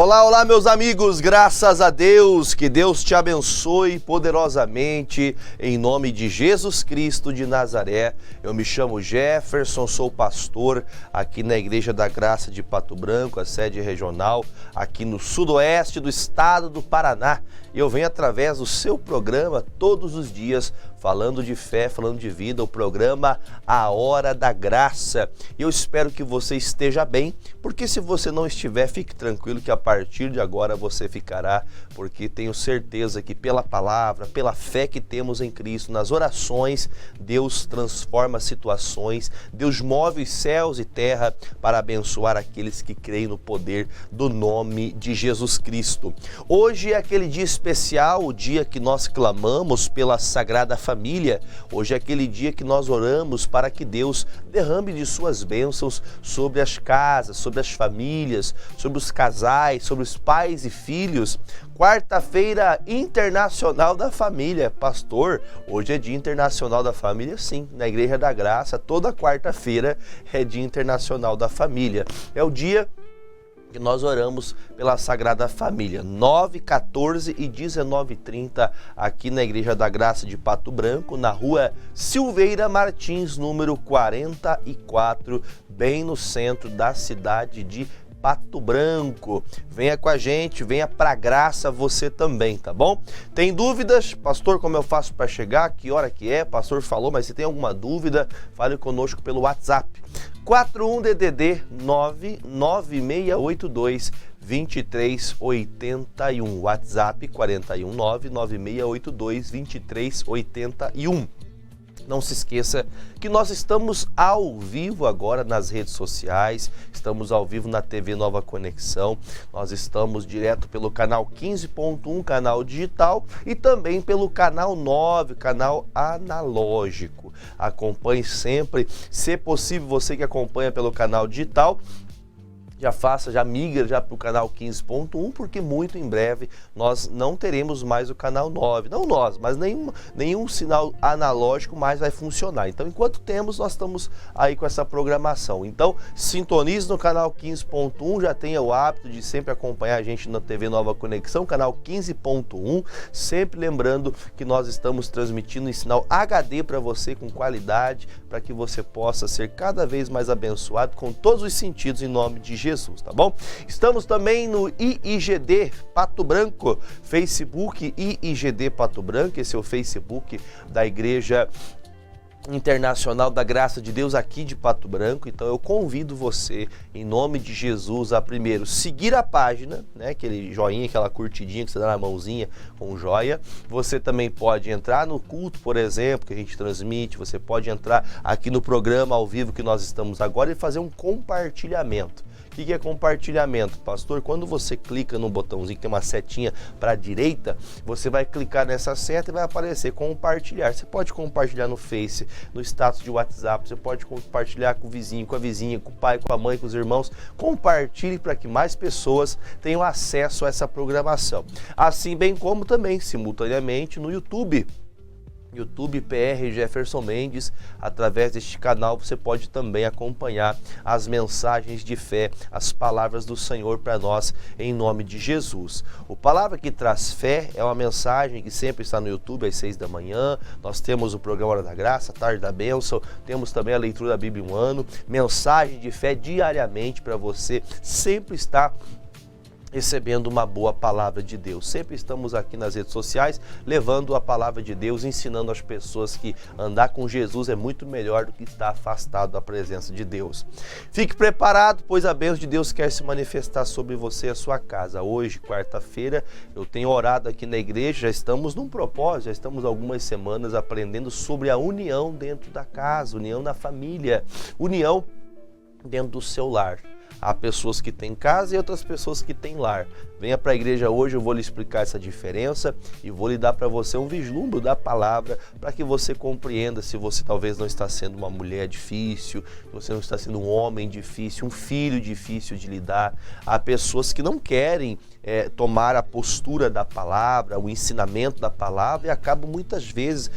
Olá, olá meus amigos, graças a Deus, que Deus te abençoe poderosamente, em nome de Jesus Cristo de Nazaré. Eu me chamo Jefferson, sou pastor aqui na Igreja da Graça de Pato Branco, a sede regional aqui no sudoeste do estado do Paraná. Eu venho através do seu programa todos os dias, falando de fé, falando de vida, o programa A Hora da Graça. Eu espero que você esteja bem, porque se você não estiver, fique tranquilo que a partir de agora você ficará, porque tenho certeza que pela palavra, pela fé que temos em Cristo, nas orações, Deus transforma situações, Deus move os céus e terra para abençoar aqueles que creem no poder do nome de Jesus Cristo. Hoje é aquele dia especial, o dia que nós clamamos pela Sagrada Família. Hoje é aquele dia que nós oramos para que Deus derrame de suas bênçãos sobre as casas, sobre as famílias, sobre os casais, sobre os pais e filhos. Quarta-feira Internacional da Família. Pastor, hoje é Dia Internacional da Família? Sim, na Igreja da Graça, toda quarta-feira é Dia Internacional da Família. É o dia que nós oramos pela Sagrada Família, 9, 14 e 19h30, aqui na Igreja da Graça de Pato Branco, na rua Silveira Martins, número 44, bem no centro da cidade de Pato Branco. Venha com a gente, venha pra graça você também, tá bom? Tem dúvidas? Pastor, como eu faço para chegar? Que hora que é? Pastor falou, mas se tem alguma dúvida, fale conosco pelo WhatsApp. 41-DDD 99682 2381. WhatsApp 419-9682 2381. Não se esqueça que nós estamos ao vivo agora nas redes sociais, estamos ao vivo na TV Nova Conexão, nós estamos direto pelo canal 15.1, canal digital, e também pelo canal 9, canal analógico. Acompanhe sempre, se possível você que acompanha pelo canal digital, já migra já para o canal 15.1, porque muito em breve nós não teremos mais o canal 9. Não nós, mas nenhum sinal analógico mais vai funcionar. Então, enquanto temos, nós estamos aí com essa programação. Então, sintonize no canal 15.1, já tenha o hábito de sempre acompanhar a gente na TV Nova Conexão, canal 15.1, sempre lembrando que nós estamos transmitindo em sinal HD para você com qualidade, para que você possa ser cada vez mais abençoado com todos os sentidos em nome de Jesus, tá bom? Estamos também no IIGD Pato Branco, Facebook IIGD Pato Branco, esse é o Facebook da Igreja Internacional da Graça de Deus aqui de Pato Branco. Então eu convido você, em nome de Jesus, a primeiro seguir a página, né, aquele joinha, aquela curtidinha que você dá na mãozinha com joia. Você também pode entrar no culto, por exemplo, que a gente transmite, você pode entrar aqui no programa ao vivo que nós estamos agora e fazer um compartilhamento. O que é compartilhamento, pastor? Quando você clica no botãozinho que tem uma setinha para a direita, você vai clicar nessa seta e vai aparecer compartilhar. Você pode compartilhar no Face, no status de WhatsApp, você pode compartilhar com o vizinho, com a vizinha, com o pai, com a mãe, com os irmãos. Compartilhe para que mais pessoas tenham acesso a essa programação. Assim bem como também, simultaneamente, no YouTube PR Jefferson Mendes. Através deste canal você pode também acompanhar as mensagens de fé, as palavras do Senhor para nós em nome de Jesus. O Palavra que Traz Fé é uma mensagem que sempre está no YouTube às 6 da manhã. Nós temos o programa Hora da Graça, Tarde da Bênção, temos também a leitura da Bíblia em um ano, mensagem de fé diariamente para você sempre estar recebendo uma boa palavra de Deus. Sempre estamos aqui nas redes sociais levando a palavra de Deus, ensinando as pessoas que andar com Jesus é muito melhor do que estar afastado da presença de Deus. Fique preparado, pois a bênção de Deus quer se manifestar sobre você e a sua casa. Hoje, quarta-feira, eu tenho orado aqui na igreja, já estamos num propósito, já estamos algumas semanas aprendendo sobre a união dentro da casa, união na família, união dentro do seu lar. Há pessoas que têm casa e outras pessoas que têm lar. Venha para a igreja hoje, eu vou lhe explicar essa diferença e vou lhe dar para você um vislumbre da palavra para que você compreenda se você talvez não está sendo uma mulher difícil, se você não está sendo um homem difícil, um filho difícil de lidar. Há pessoas que não querem tomar a postura da palavra, o ensinamento da palavra, e acabam muitas vezes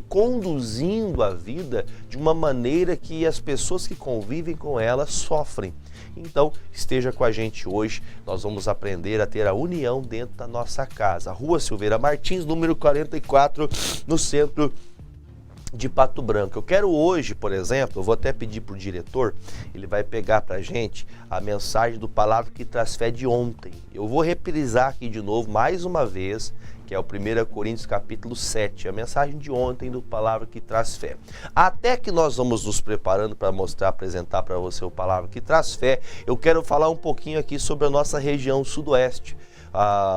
conduzindo a vida de uma maneira que as pessoas que convivem com ela sofrem. Então, esteja com a gente hoje, nós vamos aprender a ter a união dentro da nossa casa. Rua Silveira Martins, número 44, no centro de Pato Branco. Eu quero hoje, por exemplo, eu vou até pedir para o diretor, ele vai pegar para a gente a mensagem do Palavra que Traz Fé de ontem. Eu vou reprisar aqui de novo, mais uma vez, que é o 1 Coríntios capítulo 7, a mensagem de ontem do Palavra que Traz Fé. Até que nós vamos nos preparando para apresentar para você o Palavra que Traz Fé, eu quero falar um pouquinho aqui sobre a nossa região sudoeste.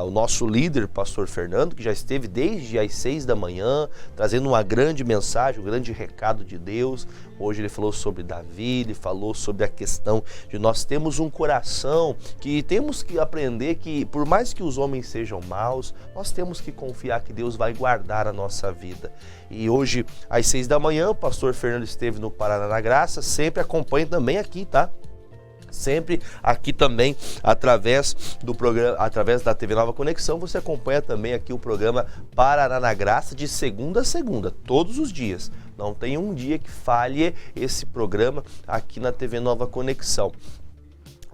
O nosso líder, pastor Fernando, que já esteve desde as 6 da manhã, trazendo uma grande mensagem, um grande recado de Deus. Hoje ele falou sobre Davi, ele falou sobre a questão de nós temos um coração que temos que aprender que, por mais que os homens sejam maus, nós temos que confiar que Deus vai guardar a nossa vida. E hoje, às 6 da manhã, o pastor Fernando esteve no Paraná na Graça, sempre acompanhe também aqui, tá? Sempre aqui também, através do programa, através da TV Nova Conexão, você acompanha também aqui o programa Paraná na Graça de segunda a segunda, todos os dias. Não tem um dia que falhe esse programa aqui na TV Nova Conexão.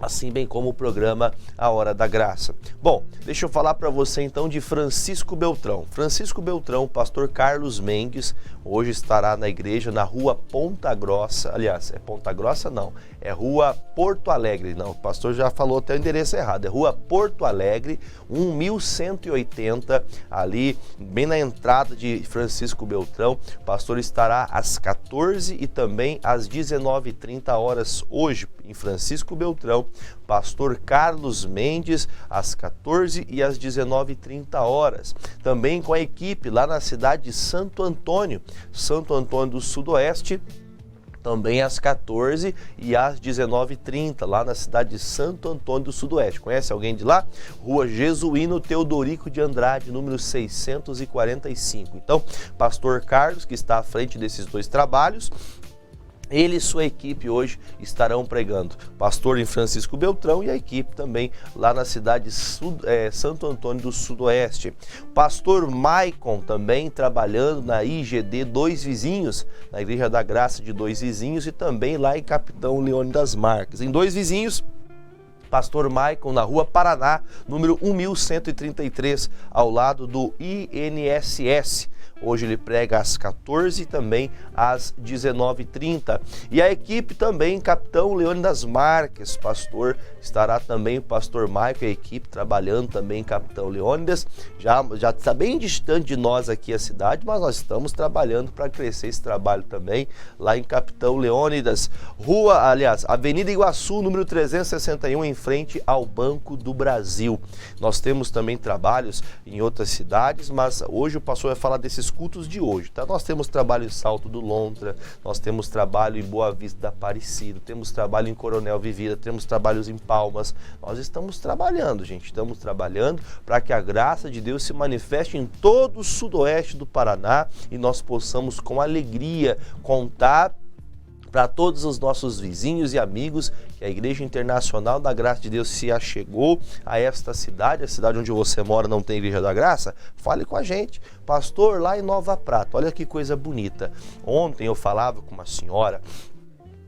Assim bem como o programa A Hora da Graça. Bom, deixa eu falar para você então de Francisco Beltrão. Francisco Beltrão, pastor Carlos Mendes, hoje estará na igreja na rua Ponta Grossa. Aliás, é Ponta Grossa não, é rua Porto Alegre. Não, o pastor já falou até o endereço errado. É rua Porto Alegre, 1180, ali bem na entrada de Francisco Beltrão. O pastor estará às 14 e também às 19h30 hoje em Francisco Beltrão. Pastor Carlos Mendes, às 14 e às 19h30. Também com a equipe lá na cidade de Santo Antônio do Sudoeste, também às 14 e às 19h30, lá na cidade de Santo Antônio do Sudoeste. Conhece alguém de lá? Rua Jesuíno Teodorico de Andrade, número 645. Então, pastor Carlos, que está à frente desses dois trabalhos, ele e sua equipe hoje estarão pregando. Pastor em Francisco Beltrão e a equipe também lá na cidade de Santo Antônio do Sudoeste. Pastor Maicon também trabalhando na IGD Dois Vizinhos, na Igreja da Graça de Dois Vizinhos, e também lá em Capitão Leone das Marques. Em Dois Vizinhos, Pastor Maicon, na rua Paraná, número 1133, ao lado do INSS. Hoje ele prega às 14 e também às 19h30. E a equipe também, Capitão Leone das Marques, pastor, estará também o pastor Maicon e a equipe trabalhando também em Capitão Leônidas. Já está bem distante de nós aqui a cidade, mas nós estamos trabalhando para crescer esse trabalho também lá em Capitão Leônidas. Avenida Iguaçu, número 361, em frente ao Banco do Brasil. Nós temos também trabalhos em outras cidades, mas hoje o pastor vai falar desses cultos de hoje, tá? Nós temos trabalho em Salto do Lontra, nós temos trabalho em Boa Vista da Aparecida, temos trabalho em Coronel Vivida, temos trabalhos em Palmas. Nós estamos trabalhando, gente, estamos trabalhando para que a graça de Deus se manifeste em todo o sudoeste do Paraná e nós possamos com alegria contar para todos os nossos vizinhos e amigos que a Igreja Internacional da Graça de Deus se achegou a esta cidade, a cidade onde você mora não tem Igreja da Graça. Fale com a gente, pastor, lá em Nova Prata, olha que coisa bonita. Ontem eu falava com uma senhora,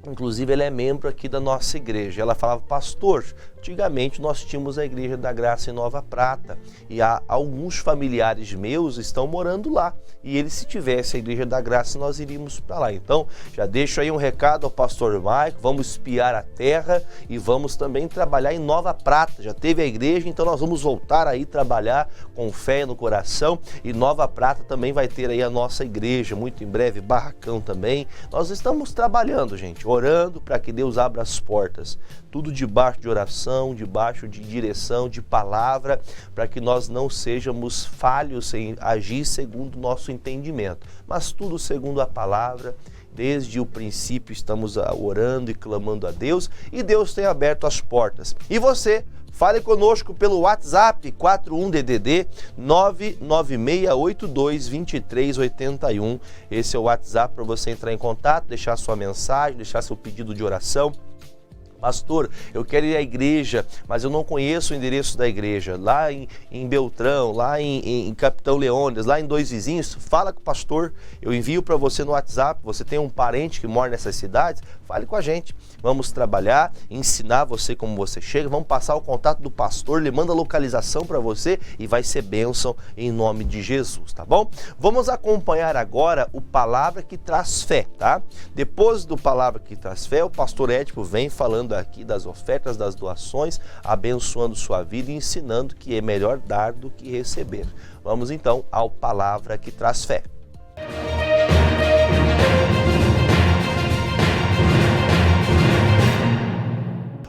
inclusive ela é membro aqui da nossa igreja, ela falava, pastor, antigamente nós tínhamos a Igreja da Graça em Nova Prata e alguns familiares meus estão morando lá e eles, se tivesse a Igreja da Graça, nós iríamos para lá. Então, já deixo aí um recado ao pastor Maico, vamos espiar a terra e vamos também trabalhar em Nova Prata. Já teve a igreja, então nós vamos voltar aí trabalhar com fé no coração, e Nova Prata também vai ter aí a nossa igreja, muito em breve, Barracão também. Nós estamos trabalhando, gente, orando para que Deus abra as portas, tudo debaixo de oração, debaixo de direção, de palavra, para que nós não sejamos falhos em agir segundo o nosso entendimento, mas tudo segundo a palavra. Desde o princípio estamos orando e clamando a Deus, e Deus tem aberto as portas. E você, fale conosco pelo WhatsApp 41DDD 996822381. Esse é o WhatsApp para você entrar em contato, deixar sua mensagem, deixar seu pedido de oração, Pastor, eu quero ir à igreja, mas eu não conheço o endereço da igreja. Lá em Beltrão, lá em Capitão Leônidas, lá em Dois Vizinhos, fala com o pastor. Eu envio para você no WhatsApp. Você tem um parente que mora nessas cidades? Fale com a gente. Vamos trabalhar, ensinar você como você chega. Vamos passar o contato do pastor, ele manda a localização para você e vai ser bênção em nome de Jesus, tá bom? Vamos acompanhar agora o Palavra que Traz Fé, tá? Depois do Palavra que Traz Fé, o pastor Édipo vem falando aqui das ofertas, das doações, abençoando sua vida e ensinando que é melhor dar do que receber. Vamos então ao Palavra que Traz Fé.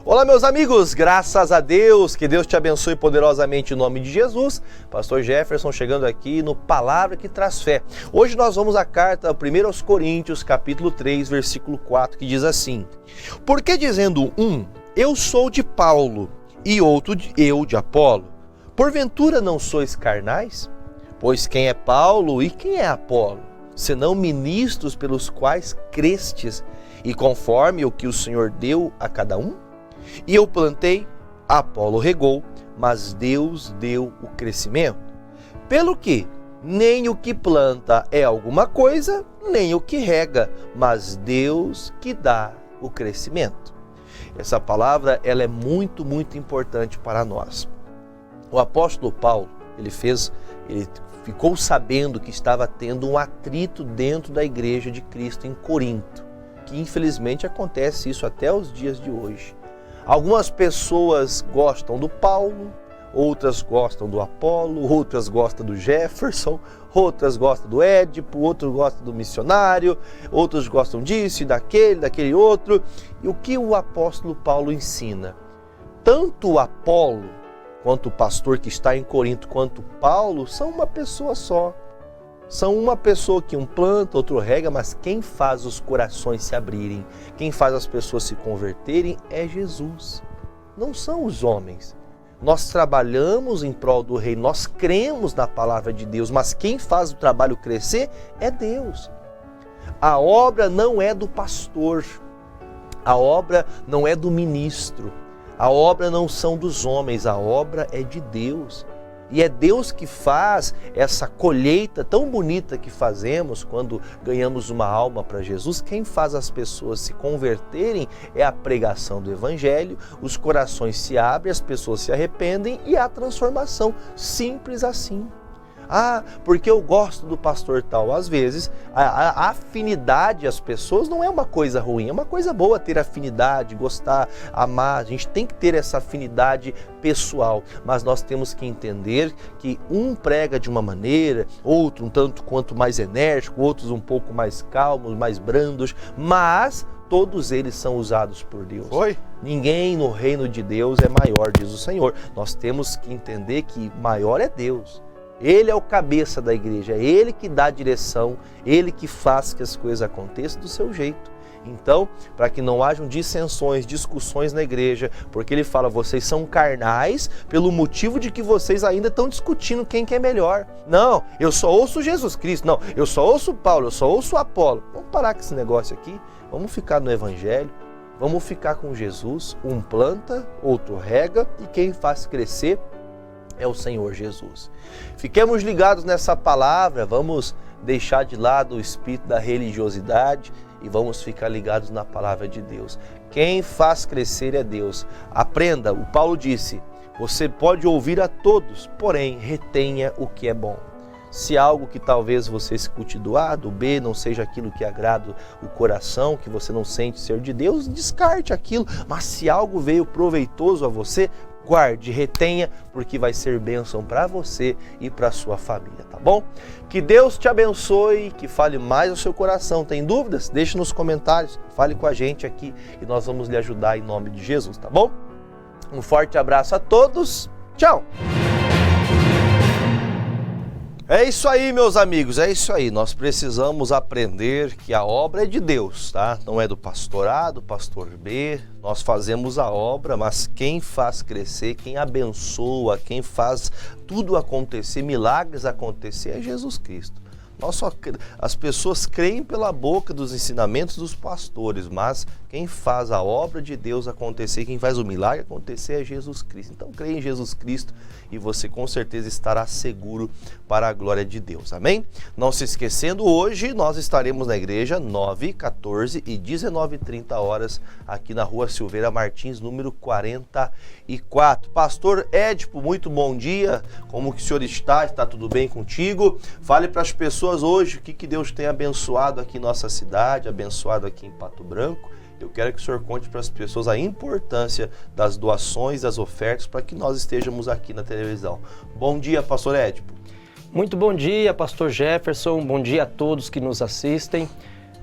Olá, meus amigos, graças a Deus, que Deus te abençoe poderosamente em nome de Jesus. Pastor Jefferson chegando aqui no Palavra que Traz Fé. Hoje nós vamos à carta 1 aos Coríntios, capítulo 3, versículo 4, que diz assim: Porque dizendo um, eu sou de Paulo, e outro eu de Apolo, porventura não sois carnais? Pois quem é Paulo e quem é Apolo, senão ministros pelos quais crestes, e conforme o que o Senhor deu a cada um? E eu plantei, Apolo regou, mas Deus deu o crescimento. Pelo que nem o que planta é alguma coisa, nem o que rega, mas Deus que dá o crescimento. Essa palavra ela é muito importante para nós. O apóstolo Paulo, ele ficou sabendo que estava tendo um atrito dentro da igreja de Cristo em Corinto, que infelizmente acontece isso até os dias de hoje. Algumas pessoas gostam do Paulo, outras gostam do Apolo, outras gostam do Jefferson, outras gostam do Édipo, outros gostam do missionário, outros gostam disso e daquele outro. E o que o apóstolo Paulo ensina? Tanto o Apolo, quanto o pastor que está em Corinto, quanto Paulo, são uma pessoa só. São uma pessoa que um planta, outro rega, mas quem faz os corações se abrirem, quem faz as pessoas se converterem é Jesus. Não são os homens. Nós trabalhamos em prol do reino, nós cremos na palavra de Deus, mas quem faz o trabalho crescer é Deus. A obra não é do pastor, a obra não é do ministro, a obra não são dos homens, a obra é de Deus. E é Deus que faz essa colheita tão bonita que fazemos quando ganhamos uma alma para Jesus. Quem faz as pessoas se converterem é a pregação do Evangelho, os corações se abrem, as pessoas se arrependem e há transformação. Simples assim. Ah, porque eu gosto do pastor tal. Às vezes, a afinidade às pessoas não é uma coisa ruim, é uma coisa boa ter afinidade, gostar, amar. A gente tem que ter essa afinidade pessoal, mas nós temos que entender que um prega de uma maneira, outro um tanto quanto mais enérgico, outros um pouco mais calmos, mais brandos, mas todos eles são usados por Deus. Ninguém no reino de Deus é maior, diz o Senhor. Nós temos que entender que maior é Deus. Ele é o cabeça da igreja, é Ele que dá a direção, Ele que faz que as coisas aconteçam do seu jeito. Então, para que não hajam dissensões, discussões na igreja, porque Ele fala, vocês são carnais pelo motivo de que vocês ainda estão discutindo quem que é melhor. Não, eu só ouço Jesus Cristo, não, eu só ouço Paulo, eu só ouço Apolo. Vamos parar com esse negócio aqui, vamos ficar no Evangelho, vamos ficar com Jesus. Um planta, outro rega e quem faz crescer é o Senhor Jesus. Fiquemos ligados nessa palavra, vamos deixar de lado o espírito da religiosidade e vamos ficar ligados na palavra de Deus. Quem faz crescer é Deus. Aprenda, o Paulo disse, você pode ouvir a todos, porém retenha o que é bom. Se algo que talvez você escute do A, do B, não seja aquilo que agrada o coração, que você não sente ser de Deus, descarte aquilo. Mas se algo veio proveitoso a você, guarde, retenha, porque vai ser bênção para você e para a sua família, tá bom? Que Deus te abençoe, que fale mais ao seu coração. Tem dúvidas? Deixe nos comentários, fale com a gente aqui e nós vamos lhe ajudar em nome de Jesus, tá bom? Um forte abraço a todos, tchau! É isso aí, meus amigos, é isso aí. Nós precisamos aprender que a obra é de Deus, tá? Não é do pastor A, do pastor B. Nós fazemos a obra, mas quem faz crescer, quem abençoa, quem faz tudo acontecer, milagres acontecer, é Jesus Cristo. As pessoas creem pela boca dos ensinamentos dos pastores, mas quem faz a obra de Deus acontecer, quem faz o milagre acontecer é Jesus Cristo. Então creia em Jesus Cristo e você com certeza estará seguro para a glória de Deus. Amém? Não se esquecendo, hoje nós estaremos na igreja 9, 14 e 19h30 horas aqui na Rua Silveira Martins, número 44. Pastor Édipo, muito bom dia. Como que o senhor está? Está tudo bem contigo? Fale para as pessoas hoje o que Deus tem abençoado aqui em nossa cidade, abençoado aqui em Pato Branco. Eu quero que o senhor conte para as pessoas a importância das doações, das ofertas, para que nós estejamos aqui na televisão. Bom dia, pastor Édipo. Muito bom dia, pastor Jefferson. Bom dia a todos que nos assistem.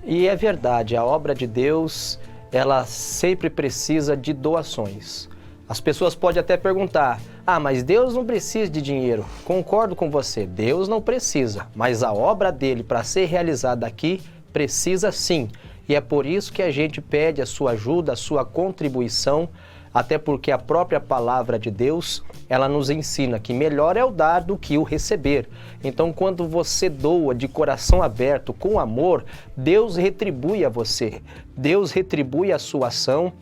E é verdade, a obra de Deus, ela sempre precisa de doações. As pessoas podem até perguntar, mas Deus não precisa de dinheiro. Concordo com você, Deus não precisa, mas a obra dele para ser realizada aqui precisa sim. E é por isso que a gente pede a sua ajuda, a sua contribuição, até porque a própria palavra de Deus, ela nos ensina que melhor é o dar do que o receber. Então, quando você doa de coração aberto, com amor, Deus retribui a você. Deus retribui a sua ação,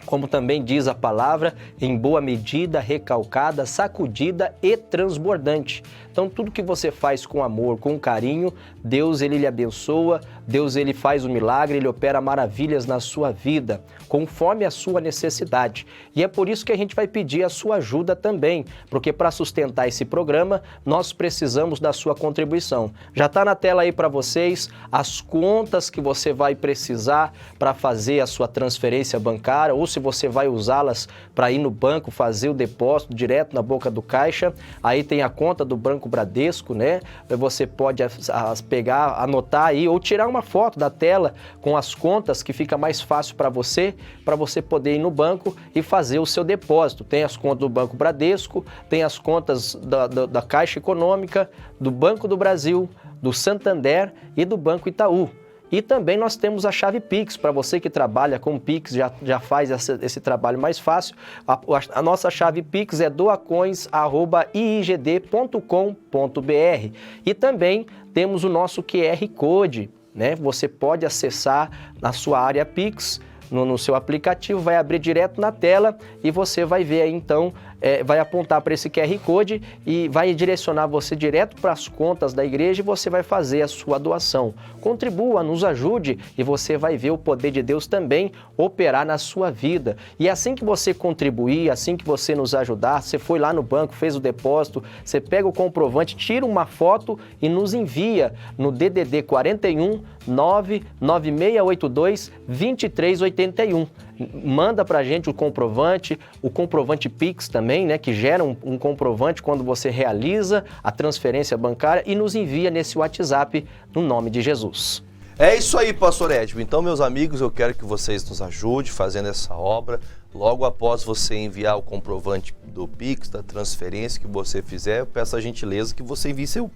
como também diz a palavra, em boa medida, recalcada, sacudida e transbordante. Então, tudo que você faz com amor, com carinho, Deus, ele lhe abençoa, Deus, ele faz o milagre, ele opera maravilhas na sua vida, conforme a sua necessidade. E é por isso que a gente vai pedir a sua ajuda também, porque para sustentar esse programa, nós precisamos da sua contribuição. Já está na tela aí para vocês as contas que você vai precisar para fazer a sua transferência bancária, ou se você vai usá-las para ir no banco fazer o depósito direto na boca do caixa. Aí tem a conta do Banco Bradesco, né? Você pode pegar, anotar aí ou tirar uma foto da tela com as contas, que fica mais fácil para você poder ir no banco e fazer o seu depósito. Tem as contas do Banco Bradesco, tem as contas da Caixa Econômica, do Banco do Brasil, do Santander e do Banco Itaú. E também nós temos a chave Pix, para você que trabalha com Pix, já faz esse trabalho mais fácil. A nossa chave Pix é doacoins@iigd.com.br. E também temos o nosso QR Code, né? Você pode acessar na sua área Pix, no seu aplicativo, vai abrir direto na tela e você vai ver aí então, vai apontar para esse QR Code e vai direcionar você direto para as contas da igreja e você vai fazer a sua doação. Contribua, nos ajude e você vai ver o poder de Deus também operar na sua vida. E assim que você contribuir, assim que você nos ajudar, você foi lá no banco, fez o depósito, você pega o comprovante, tira uma foto e nos envia no DDD 41 99682 2381. Manda pra gente o comprovante Pix também, né, que gera um comprovante quando você realiza a transferência bancária e nos envia nesse WhatsApp no nome de Jesus. É isso aí, pastor Édipo. Então, meus amigos, eu quero que vocês nos ajudem fazendo essa obra. Logo após você enviar o comprovante do Pix, da transferência que você fizer, eu peço a gentileza que você envie seu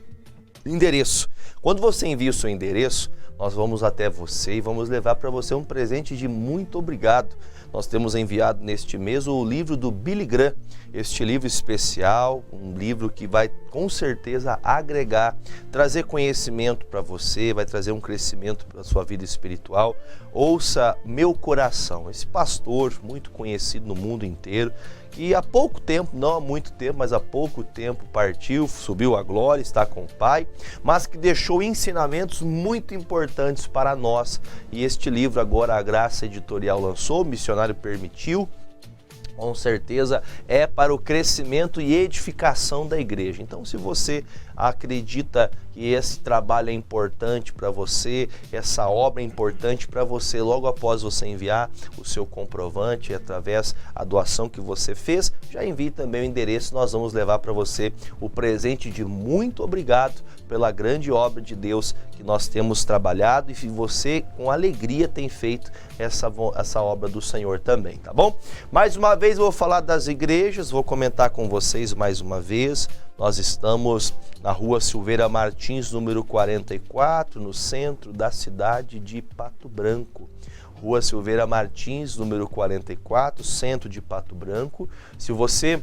endereço. Quando você envia o seu endereço, nós vamos até você e vamos levar para você um presente de muito obrigado. Nós temos enviado neste mês o livro do Billy Graham, este livro especial, um livro que vai com certeza agregar, trazer conhecimento para você, vai trazer um crescimento para a sua vida espiritual. Ouça Meu Coração, esse pastor muito conhecido no mundo inteiro, que há pouco tempo, não há muito tempo, mas há pouco tempo partiu, subiu à glória, está com o Pai, mas que deixou ensinamentos muito importantes para nós. E este livro agora a Graça Editorial lançou, o Missionário permitiu, com certeza é para o crescimento e edificação da igreja. Então, se você acredita que esse trabalho é importante para você, essa obra é importante para você, logo após você enviar o seu comprovante através da doação que você fez, já envie também o endereço, nós vamos levar para você o presente de muito obrigado pela grande obra de Deus que nós temos trabalhado e que você com alegria tem feito essa obra do Senhor também, tá bom? Mais uma vez eu vou falar das igrejas, vou comentar com vocês mais uma vez. Nós estamos na Rua Silveira Martins, número 44, no centro da cidade de Pato Branco. Rua Silveira Martins, número 44, centro de Pato Branco. Se você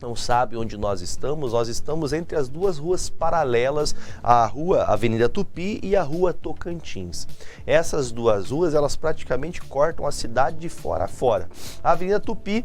não sabe onde nós estamos entre as duas ruas paralelas, a rua Avenida Tupi e a rua Tocantins. Essas duas ruas, elas praticamente cortam a cidade de fora a fora. A Avenida Tupi,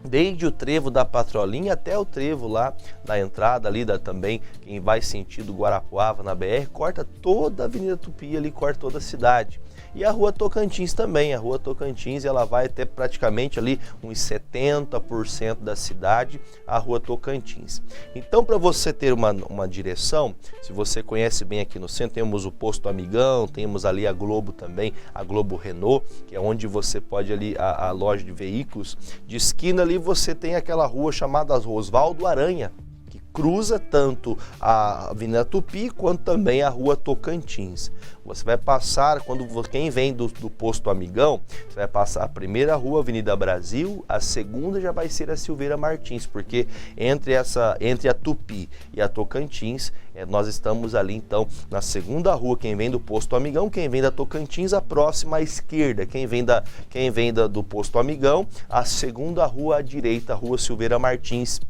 desde o trevo da Patrolinha até o trevo lá na entrada ali também, quem vai sentido Guarapuava na BR, corta toda a Avenida Tupi ali, corta toda a cidade. E a Rua Tocantins também, a Rua Tocantins ela vai até praticamente ali uns 70% da cidade, a Rua Tocantins. Então, para você ter uma direção, se você conhece bem aqui no centro, temos o Posto Amigão, temos ali a Globo também, a Globo Renault, que é onde você pode ali, a loja de veículos, de esquina ali você tem aquela rua chamada Oswaldo Aranha, que cruza tanto a Avenida Tupi quanto também a Rua Tocantins. Você vai passar, quem vem do Posto Amigão, você vai passar a primeira rua, Avenida Brasil, a segunda já vai ser a Silveira Martins, porque entre a Tupi e a Tocantins, nós estamos ali então na segunda rua, quem vem do Posto Amigão, quem vem da Tocantins, a próxima à esquerda, quem vem do Posto Amigão, a segunda rua à direita, a Rua Silveira Martins.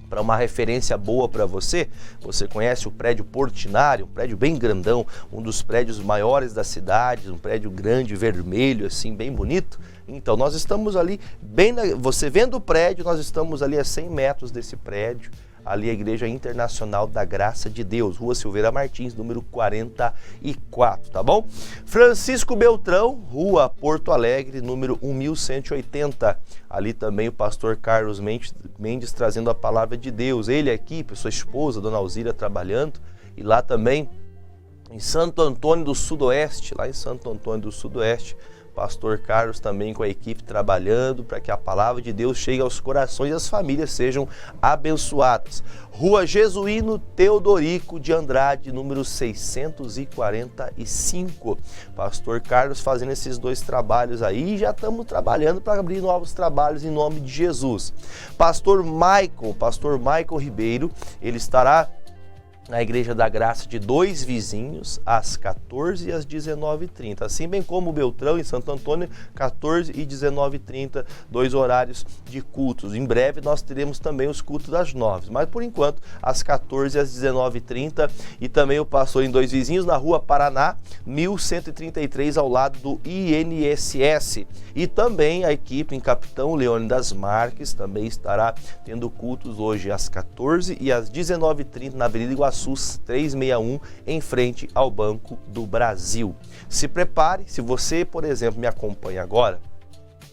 Para uma referência boa para você, você conhece o prédio Portinari, um prédio bem grandão, um dos prédios maiores da cidade, um prédio grande, vermelho, assim, bem bonito. Então, nós estamos ali, você vendo o prédio, nós estamos ali a 100 metros desse prédio, ali a Igreja Internacional da Graça de Deus, Rua Silveira Martins, número 44, tá bom? Francisco Beltrão, Rua Porto Alegre, número 1180. Ali também o pastor Carlos Mendes trazendo a palavra de Deus. Ele aqui, sua esposa, Dona Alzira, trabalhando. E lá também, em Santo Antônio do Sudoeste, pastor Carlos também com a equipe trabalhando para que a palavra de Deus chegue aos corações e as famílias sejam abençoadas. Rua Jesuíno Teodorico de Andrade, número 645. Pastor Carlos fazendo esses dois trabalhos aí, já estamos trabalhando para abrir novos trabalhos em nome de Jesus. Pastor Michael Ribeiro, ele estará na Igreja da Graça de Dois Vizinhos, às 14 e às 19h30. Assim bem como o Beltrão, em Santo Antônio, 14 e 19h30, dois horários de cultos. Em breve nós teremos também os cultos das 9, mas por enquanto, às 14 e às 19h30. E também o pastor em Dois Vizinhos, na Rua Paraná, 1133, ao lado do INSS. E também a equipe em Capitão Leônidas Marques também estará tendo cultos hoje às 14 e às 19h30 na Avenida Iguaçu 361, em frente ao Banco do Brasil. Se prepare, se você, por exemplo, me acompanha agora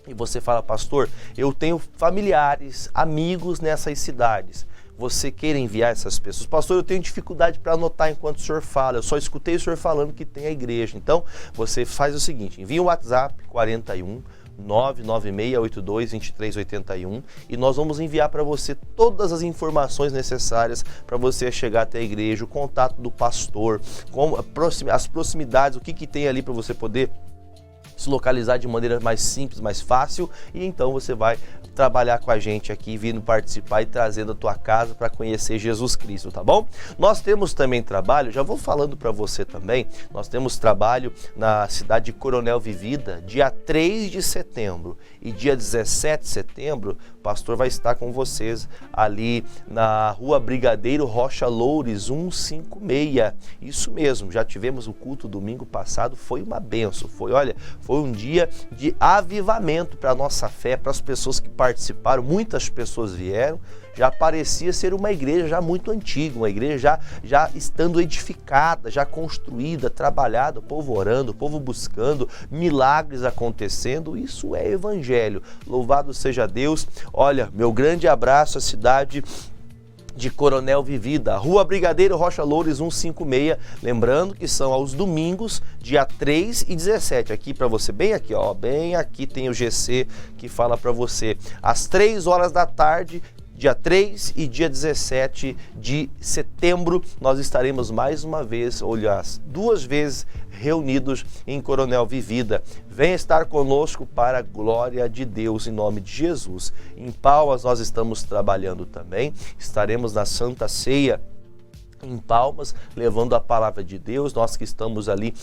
e você fala, pastor, eu tenho familiares, amigos nessas cidades. Você quer enviar essas pessoas? Pastor, eu tenho dificuldade para anotar enquanto o senhor fala, eu só escutei o senhor falando que tem a igreja. Então, você faz o seguinte, envia o WhatsApp 41 996822381 e nós vamos enviar para você todas as informações necessárias para você chegar até a igreja, o contato do pastor, as proximidades, o que tem ali para você poder se localizar de maneira mais simples, mais fácil, e então você vai trabalhar com a gente aqui, vindo participar e trazendo a tua casa para conhecer Jesus Cristo, tá bom? Nós temos também trabalho, já vou falando para você também, nós temos trabalho na cidade de Coronel Vivida, dia 3 de setembro e dia 17 de setembro, o pastor vai estar com vocês ali na Rua Brigadeiro Rocha Loures 156, isso mesmo, já tivemos o culto domingo passado, foi uma benção, foi um dia de avivamento para a nossa fé, para as pessoas que participaram, muitas pessoas vieram, já parecia ser uma igreja já muito antiga, uma igreja já estando edificada, já construída, trabalhada, o povo orando, o povo buscando, milagres acontecendo, isso é evangelho, louvado seja Deus. Olha, meu grande abraço à cidade de Coronel Vivida, Rua Brigadeiro Rocha Loures 156, lembrando que são aos domingos, dia 3 e 17, aqui para você, bem aqui, ó, bem aqui tem o GC que fala para você, às 3 horas da tarde, dia 3 e dia 17 de setembro, nós estaremos mais uma vez, aliás, 2 vezes reunidos em Coronel Vivida. Venha estar conosco para a glória de Deus, em nome de Jesus. Em Palmas nós estamos trabalhando também, estaremos na Santa Ceia em Palmas, levando a palavra de Deus. Nós que estamos ali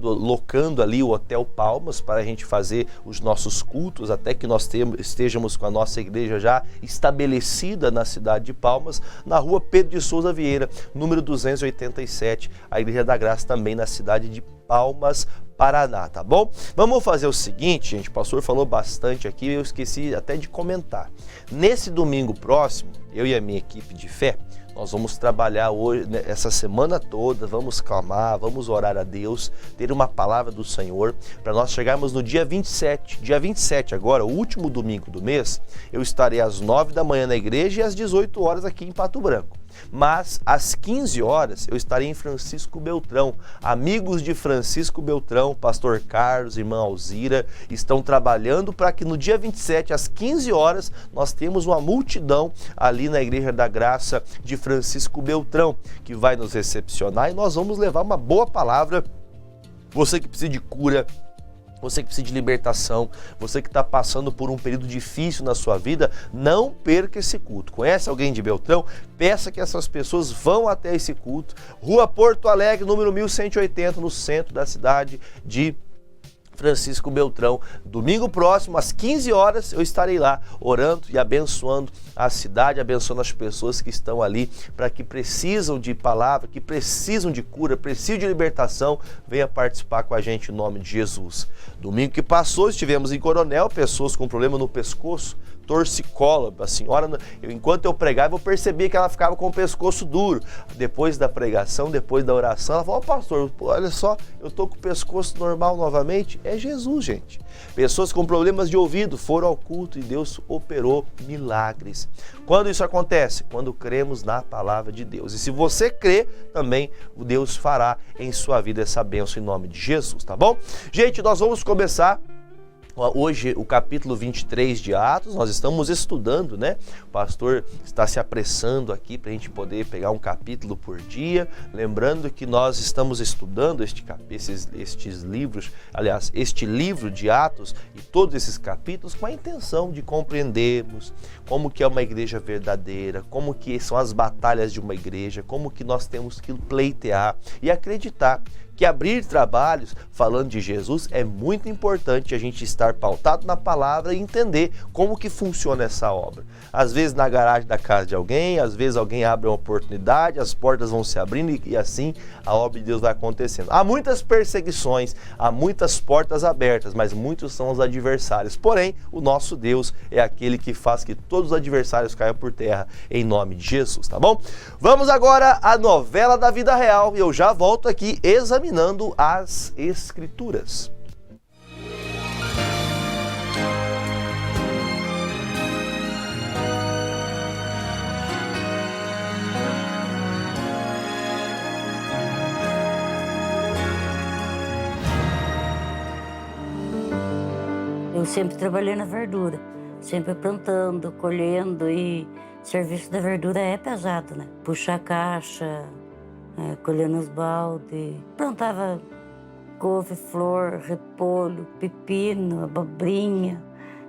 locando ali o Hotel Palmas para a gente fazer os nossos cultos, até que nós estejamos com a nossa igreja já estabelecida na cidade de Palmas, na rua Pedro de Souza Vieira, número 287, a Igreja da Graça também na cidade de Palmas, Paraná, tá bom? Vamos fazer o seguinte, gente, o pastor falou bastante aqui, eu esqueci até de comentar. Nesse domingo próximo, eu e a minha equipe de fé, nós vamos trabalhar hoje, essa semana toda, vamos clamar, vamos orar a Deus, ter uma palavra do Senhor, para nós chegarmos no dia 27. Dia 27 agora, o último domingo do mês, eu estarei às 9 da manhã na igreja e às 18 horas aqui em Pato Branco. Mas às 15 horas eu estarei em Francisco Beltrão. Amigos de Francisco Beltrão, pastor Carlos, irmã Alzira, estão trabalhando para que no dia 27, às 15 horas, nós temos uma multidão ali na Igreja da Graça de Francisco Beltrão, que vai nos recepcionar e nós vamos levar uma boa palavra. Você que precisa de cura, você que precisa de libertação, você que está passando por um período difícil na sua vida, não perca esse culto. Conhece alguém de Beltrão? Peça que essas pessoas vão até esse culto. Rua Porto Alegre, número 1180, no centro da cidade de Francisco Beltrão. Domingo próximo, às 15 horas, eu estarei lá orando e abençoando a cidade, abençoando as pessoas que estão ali, para que precisam de palavra, que precisam de cura, precisam de libertação, venha participar com a gente em nome de Jesus. Domingo que passou, estivemos em Coronel, pessoas com problema no pescoço, torcicolo. A senhora, enquanto eu pregava, eu percebi que ela ficava com o pescoço duro. Depois da pregação, depois da oração, ela falou: pastor, olha só, eu tô com o pescoço normal novamente. É Jesus, gente. Pessoas com problemas de ouvido foram ao culto e Deus operou milagres. Quando isso acontece? Quando cremos na palavra de Deus. E se você crê, também Deus fará em sua vida essa bênção em nome de Jesus, tá bom? Gente, nós vamos começar hoje o capítulo 23 de Atos. Nós estamos estudando, né? O pastor está se apressando aqui para a gente poder pegar um capítulo por dia. Lembrando que nós estamos estudando estes livros, aliás, este livro de Atos e todos esses capítulos com a intenção de compreendermos como que é uma igreja verdadeira, como que são as batalhas de uma igreja, como que nós temos que pleitear e acreditar que abrir trabalhos falando de Jesus é muito importante a gente estar pautado na palavra e entender como que funciona essa obra. Às vezes na garagem da casa de alguém, às vezes alguém abre uma oportunidade, as portas vão se abrindo e assim a obra de Deus vai acontecendo. Há muitas perseguições, há muitas portas abertas, mas muitos são os adversários. Porém, o nosso Deus é aquele que faz que todos os adversários caiam por terra em nome de Jesus, tá bom? Vamos agora à novela da vida real e eu já volto aqui examinando as Escrituras. Eu sempre trabalhei na verdura, sempre plantando, colhendo, e serviço da verdura é pesado, né? Puxar caixa, colhendo os baldes, plantava couve, flor, repolho, pepino, abobrinha,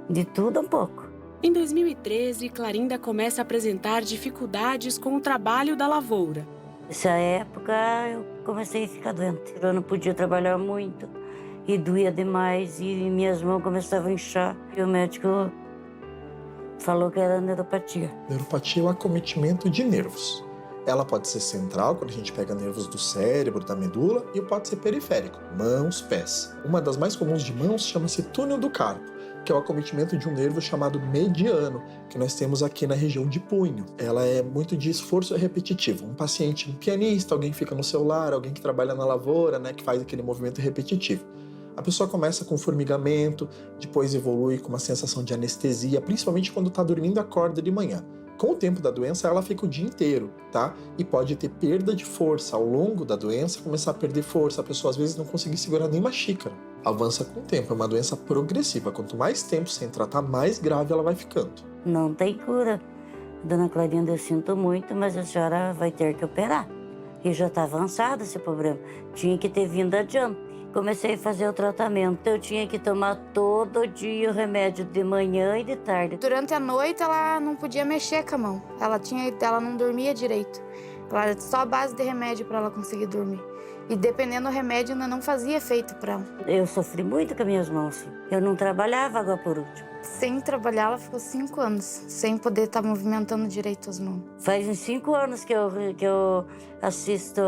de tudo um pouco. Em 2013, Clarinda começa a apresentar dificuldades com o trabalho da lavoura. Nessa época eu comecei a ficar doente, eu não podia trabalhar muito. E doía demais, e minhas mãos começavam a inchar. E o médico falou que era neuropatia. Neuropatia é um acometimento de nervos. Ela pode ser central, quando a gente pega nervos do cérebro, da medula, e pode ser periférico, mãos, pés. Uma das mais comuns de mãos chama-se túnel do carpo, que é o acometimento de um nervo chamado mediano, que nós temos aqui na região de punho. Ela é muito de esforço repetitivo. Um paciente, um pianista, alguém que fica no celular, alguém que trabalha na lavoura, né, que faz aquele movimento repetitivo. A pessoa começa com formigamento, depois evolui com uma sensação de anestesia, principalmente quando está dormindo e acorda de manhã. Com o tempo da doença, ela fica o dia inteiro, tá? E pode ter perda de força ao longo da doença, começar a perder força, a pessoa às vezes não conseguir segurar nem uma xícara. Avança com o tempo, é uma doença progressiva. Quanto mais tempo sem tratar, mais grave ela vai ficando. Não tem cura. Dona Clarinda, eu sinto muito, mas a senhora vai ter que operar. E já está avançado esse problema. Tinha que ter vindo adiante. Comecei a fazer o tratamento. Eu tinha que tomar todo dia o remédio de manhã e de tarde. Durante a noite ela não podia mexer com a mão. Ela não dormia direito. Ela só a base de remédio para ela conseguir dormir. E dependendo do remédio, ainda não fazia efeito para ela. Eu sofri muito com as minhas mãos. Eu não trabalhava agora por último. Sem trabalhar, ela ficou 5 anos, sem poder estar movimentando direito as mãos. Faz uns 5 anos que eu assisto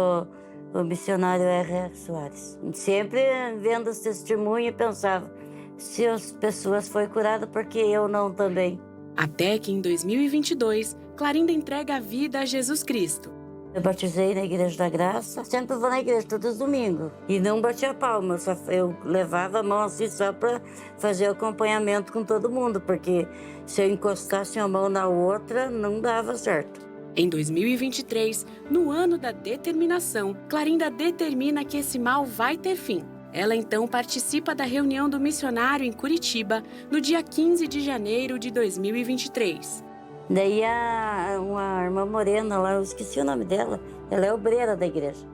o missionário R.R. Soares. Sempre vendo os testemunhos, pensava, se as pessoas foram curadas, por que eu não também? Até que em 2022, Clarinda entrega a vida a Jesus Cristo. Eu batizei na Igreja da Graça, sempre vou na igreja todos os domingos. E não batia palma, eu levava a mão assim só para fazer o acompanhamento com todo mundo, porque se eu encostasse uma mão na outra, não dava certo. Em 2023, no ano da determinação, Clarinda determina que esse mal vai ter fim. Ela então participa da reunião do missionário em Curitiba, no dia 15 de janeiro de 2023. Daí uma irmã morena lá, eu esqueci o nome dela, ela é obreira da igreja.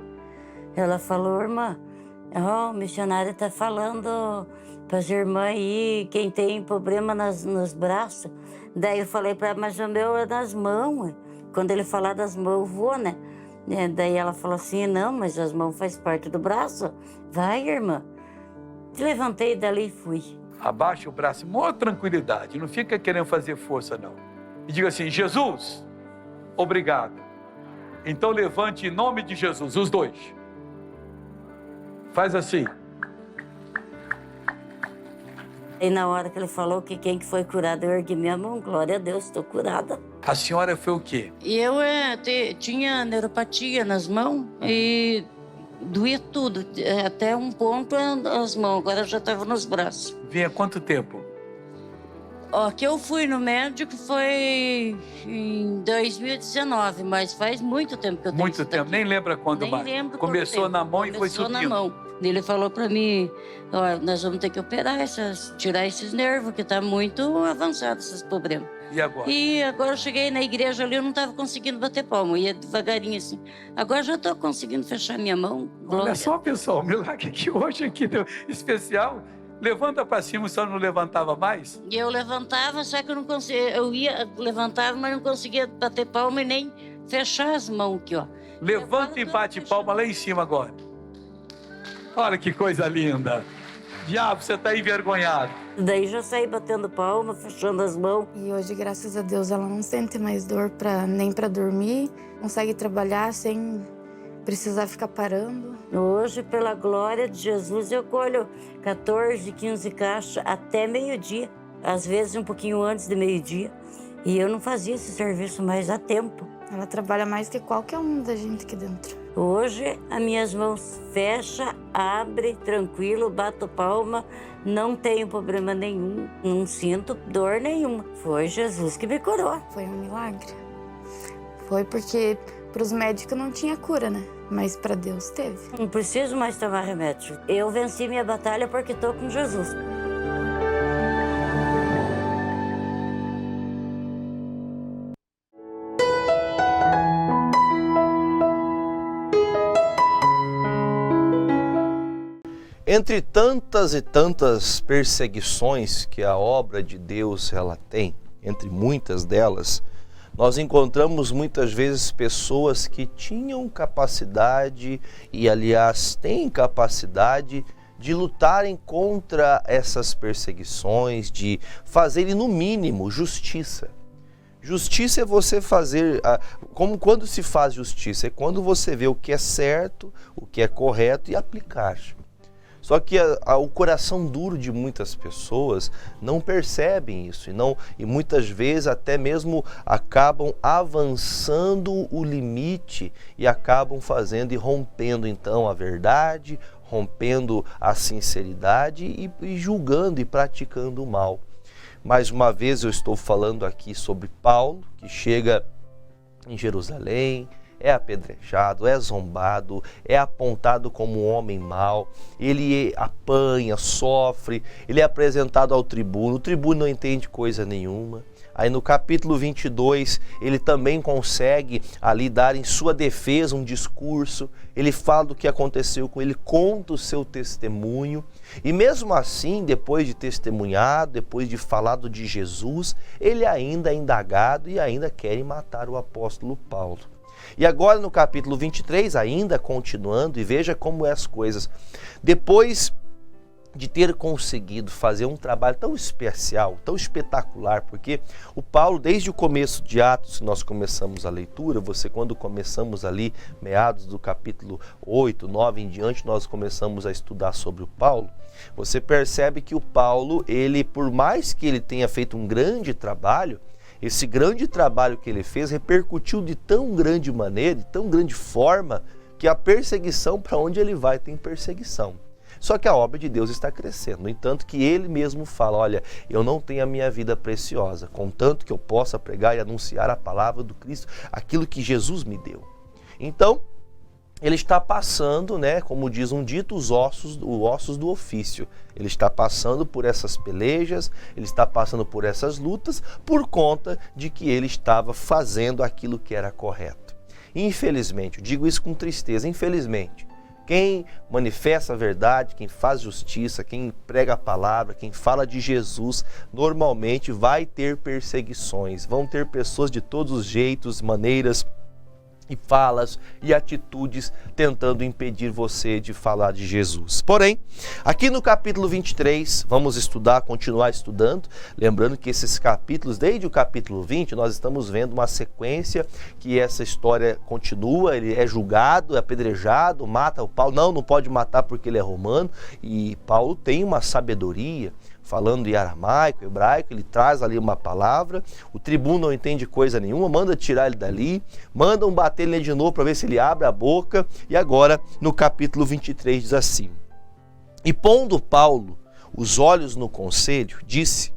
Ela falou, irmã, o missionário está falando para as irmãs aí, quem tem problema nos braços. Daí eu falei para ela, mas o meu é nas mãos. Quando ele falar das mãos, eu vou, né? Daí ela falou assim, não, mas as mãos faz parte do braço. Vai, irmã. Levantei dali e fui. Abaixa o braço, maior tranquilidade, não fica querendo fazer força, não. E diga assim, Jesus, obrigado. Então levante em nome de Jesus, os dois. Faz assim. E na hora que ele falou que quem que foi curado, eu ergui minha mão, glória a Deus, estou curada. A senhora foi o quê? Eu tinha neuropatia nas mãos e doía tudo, até um ponto as mãos, agora já estava nos braços. Vinha há quanto tempo? Que eu fui no médico foi em 2019, mas faz muito tempo que eu tenho Muito tempo, nem lembra quando mais? Nem lembro. Começou na mão e foi subindo. Começou na mão. Ele falou para mim, nós vamos ter que operar, tirar esses nervos, que está muito avançado esses problemas. E agora? E agora eu cheguei na igreja ali, eu não estava conseguindo bater palma, ia devagarinho assim. Agora já estou conseguindo fechar minha mão. Glória. Olha só, pessoal, o milagre que hoje aqui deu especial. Levanta para cima, só não levantava mais? E eu levantava, só que eu não conseguia, levantava, mas não conseguia bater palma e nem fechar as mãos aqui, ó. Levanta e bate palma lá em cima agora. Olha que coisa linda. Diabo, você está envergonhado. Daí já saí batendo palma, fechando as mãos. E hoje, graças a Deus, ela não sente mais dor nem para dormir, consegue trabalhar sem precisar ficar parando. Hoje, pela glória de Jesus, eu colho 14, 15 caixas até meio-dia. Às vezes um pouquinho antes de meio-dia. E eu não fazia esse serviço mais há tempo. Ela trabalha mais que qualquer um da gente aqui dentro. Hoje, as minhas mãos fecham, abre, tranquilo, bato palma, não tenho problema nenhum, não sinto dor nenhuma. Foi Jesus que me curou. Foi um milagre. Foi porque para os médicos não tinha cura, né? Mas para Deus teve. Não preciso mais tomar remédio. Eu venci minha batalha porque estou com Jesus. Entre tantas e tantas perseguições que a obra de Deus ela tem, entre muitas delas, nós encontramos muitas vezes pessoas que tinham capacidade e, aliás, têm capacidade de lutarem contra essas perseguições, de fazerem, no mínimo, justiça. Justiça é você fazer, como quando se faz justiça, é quando você vê o que é certo, o que é correto e aplicar. Só que o coração duro de muitas pessoas não percebem isso e muitas vezes até mesmo acabam avançando o limite e acabam fazendo e rompendo então a verdade, rompendo a sinceridade e julgando e praticando o mal. Mais uma vez eu estou falando aqui sobre Paulo, que chega em Jerusalém, é apedrejado, é zombado, é apontado como um homem mau, ele apanha, sofre, ele é apresentado ao tribuno, o tribuno não entende coisa nenhuma, Aí no capítulo 22, ele também consegue ali dar em sua defesa um discurso, ele fala do que aconteceu com ele, conta o seu testemunho, e mesmo assim, depois de testemunhado, depois de falado de Jesus, ele ainda é indagado e ainda querem matar o apóstolo Paulo. E agora no capítulo 23, ainda continuando, e veja como é as coisas, depois de ter conseguido fazer um trabalho tão especial, tão espetacular, porque o Paulo, desde o começo de Atos, que nós começamos a leitura, quando começamos ali, meados do capítulo 8, 9 em diante, nós começamos a estudar sobre o Paulo, você percebe que o Paulo, ele, por mais que ele tenha feito um grande trabalho, esse grande trabalho que ele fez repercutiu de tão grande maneira, de tão grande forma, que a perseguição, para onde ele vai, tem perseguição. Só que a obra de Deus está crescendo. No entanto que ele mesmo fala, olha, eu não tenho a minha vida preciosa, contanto que eu possa pregar e anunciar a palavra do Cristo, aquilo que Jesus me deu. Então, ele está passando, né, como diz um dito, os ossos do ofício. Ele está passando por essas pelejas, ele está passando por essas lutas, por conta de que ele estava fazendo aquilo que era correto. Infelizmente, eu digo isso com tristeza, infelizmente, quem manifesta a verdade, quem faz justiça, quem prega a palavra, quem fala de Jesus, normalmente vai ter perseguições, vão ter pessoas de todos os jeitos, maneiras e falas e atitudes tentando impedir você de falar de Jesus. Porém, aqui no capítulo 23, vamos continuar estudando, lembrando que esses capítulos, desde o capítulo 20, nós estamos vendo uma sequência que essa história continua, ele é julgado, é apedrejado, mata o Paulo, não pode matar porque ele é romano, e Paulo tem uma sabedoria, falando em aramaico, hebraico, ele traz ali uma palavra, o tribuno não entende coisa nenhuma, manda tirar ele dali, mandam bater ele de novo para ver se ele abre a boca, e agora no capítulo 23 diz assim: E pondo Paulo os olhos no conselho, disse: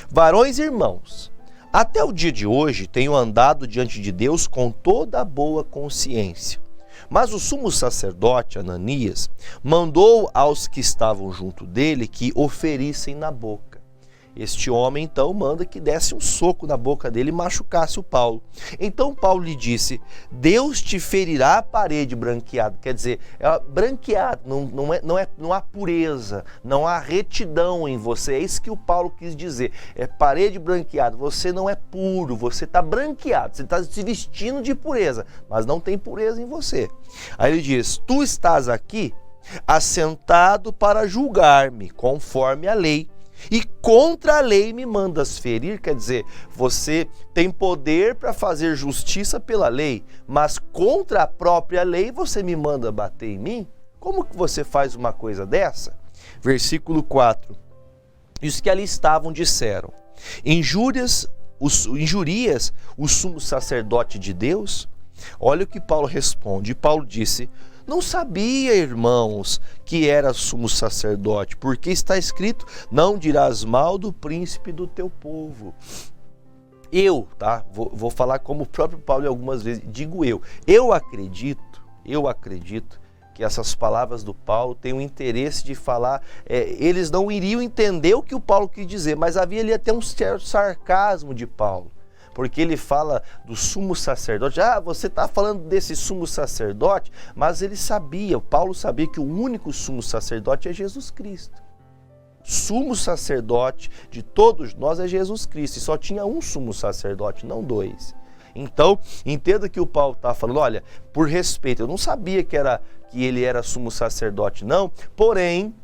Varões e irmãos, até o dia de hoje tenho andado diante de Deus com toda a boa consciência. Mas o sumo sacerdote Ananias mandou aos que estavam junto dele que o ferissem na boca. Este homem então manda que desse um soco na boca dele e machucasse o Paulo. Então Paulo lhe disse: Deus te ferirá a parede branqueada. Quer dizer, branqueado, não há pureza, não há retidão em você. É isso que o Paulo quis dizer. É parede branqueada, você não é puro, você está branqueado, você está se vestindo de pureza, mas não tem pureza em você. Aí ele diz: Tu estás aqui assentado para julgar-me conforme a lei, e contra a lei me mandas ferir. Quer dizer, você tem poder para fazer justiça pela lei, mas contra a própria lei você me manda bater em mim? Como que você faz uma coisa dessa? Versículo 4. E os que ali estavam disseram: Injurias o sumo sacerdote de Deus? Olha o que Paulo responde. E Paulo disse: Não sabia, irmãos, que era sumo sacerdote, porque está escrito: Não dirás mal do príncipe do teu povo. Vou falar como o próprio Paulo algumas vezes, digo eu acredito que essas palavras do Paulo têm o interesse de falar, eles não iriam entender o que o Paulo quis dizer, mas havia ali até um certo sarcasmo de Paulo. Porque ele fala do sumo sacerdote, você está falando desse sumo sacerdote, mas Paulo sabia que o único sumo sacerdote é Jesus Cristo. Sumo sacerdote de todos nós é Jesus Cristo, e só tinha um sumo sacerdote, não dois. Então, entenda que o Paulo está falando, olha, por respeito, eu não sabia que ele era sumo sacerdote, não, porém,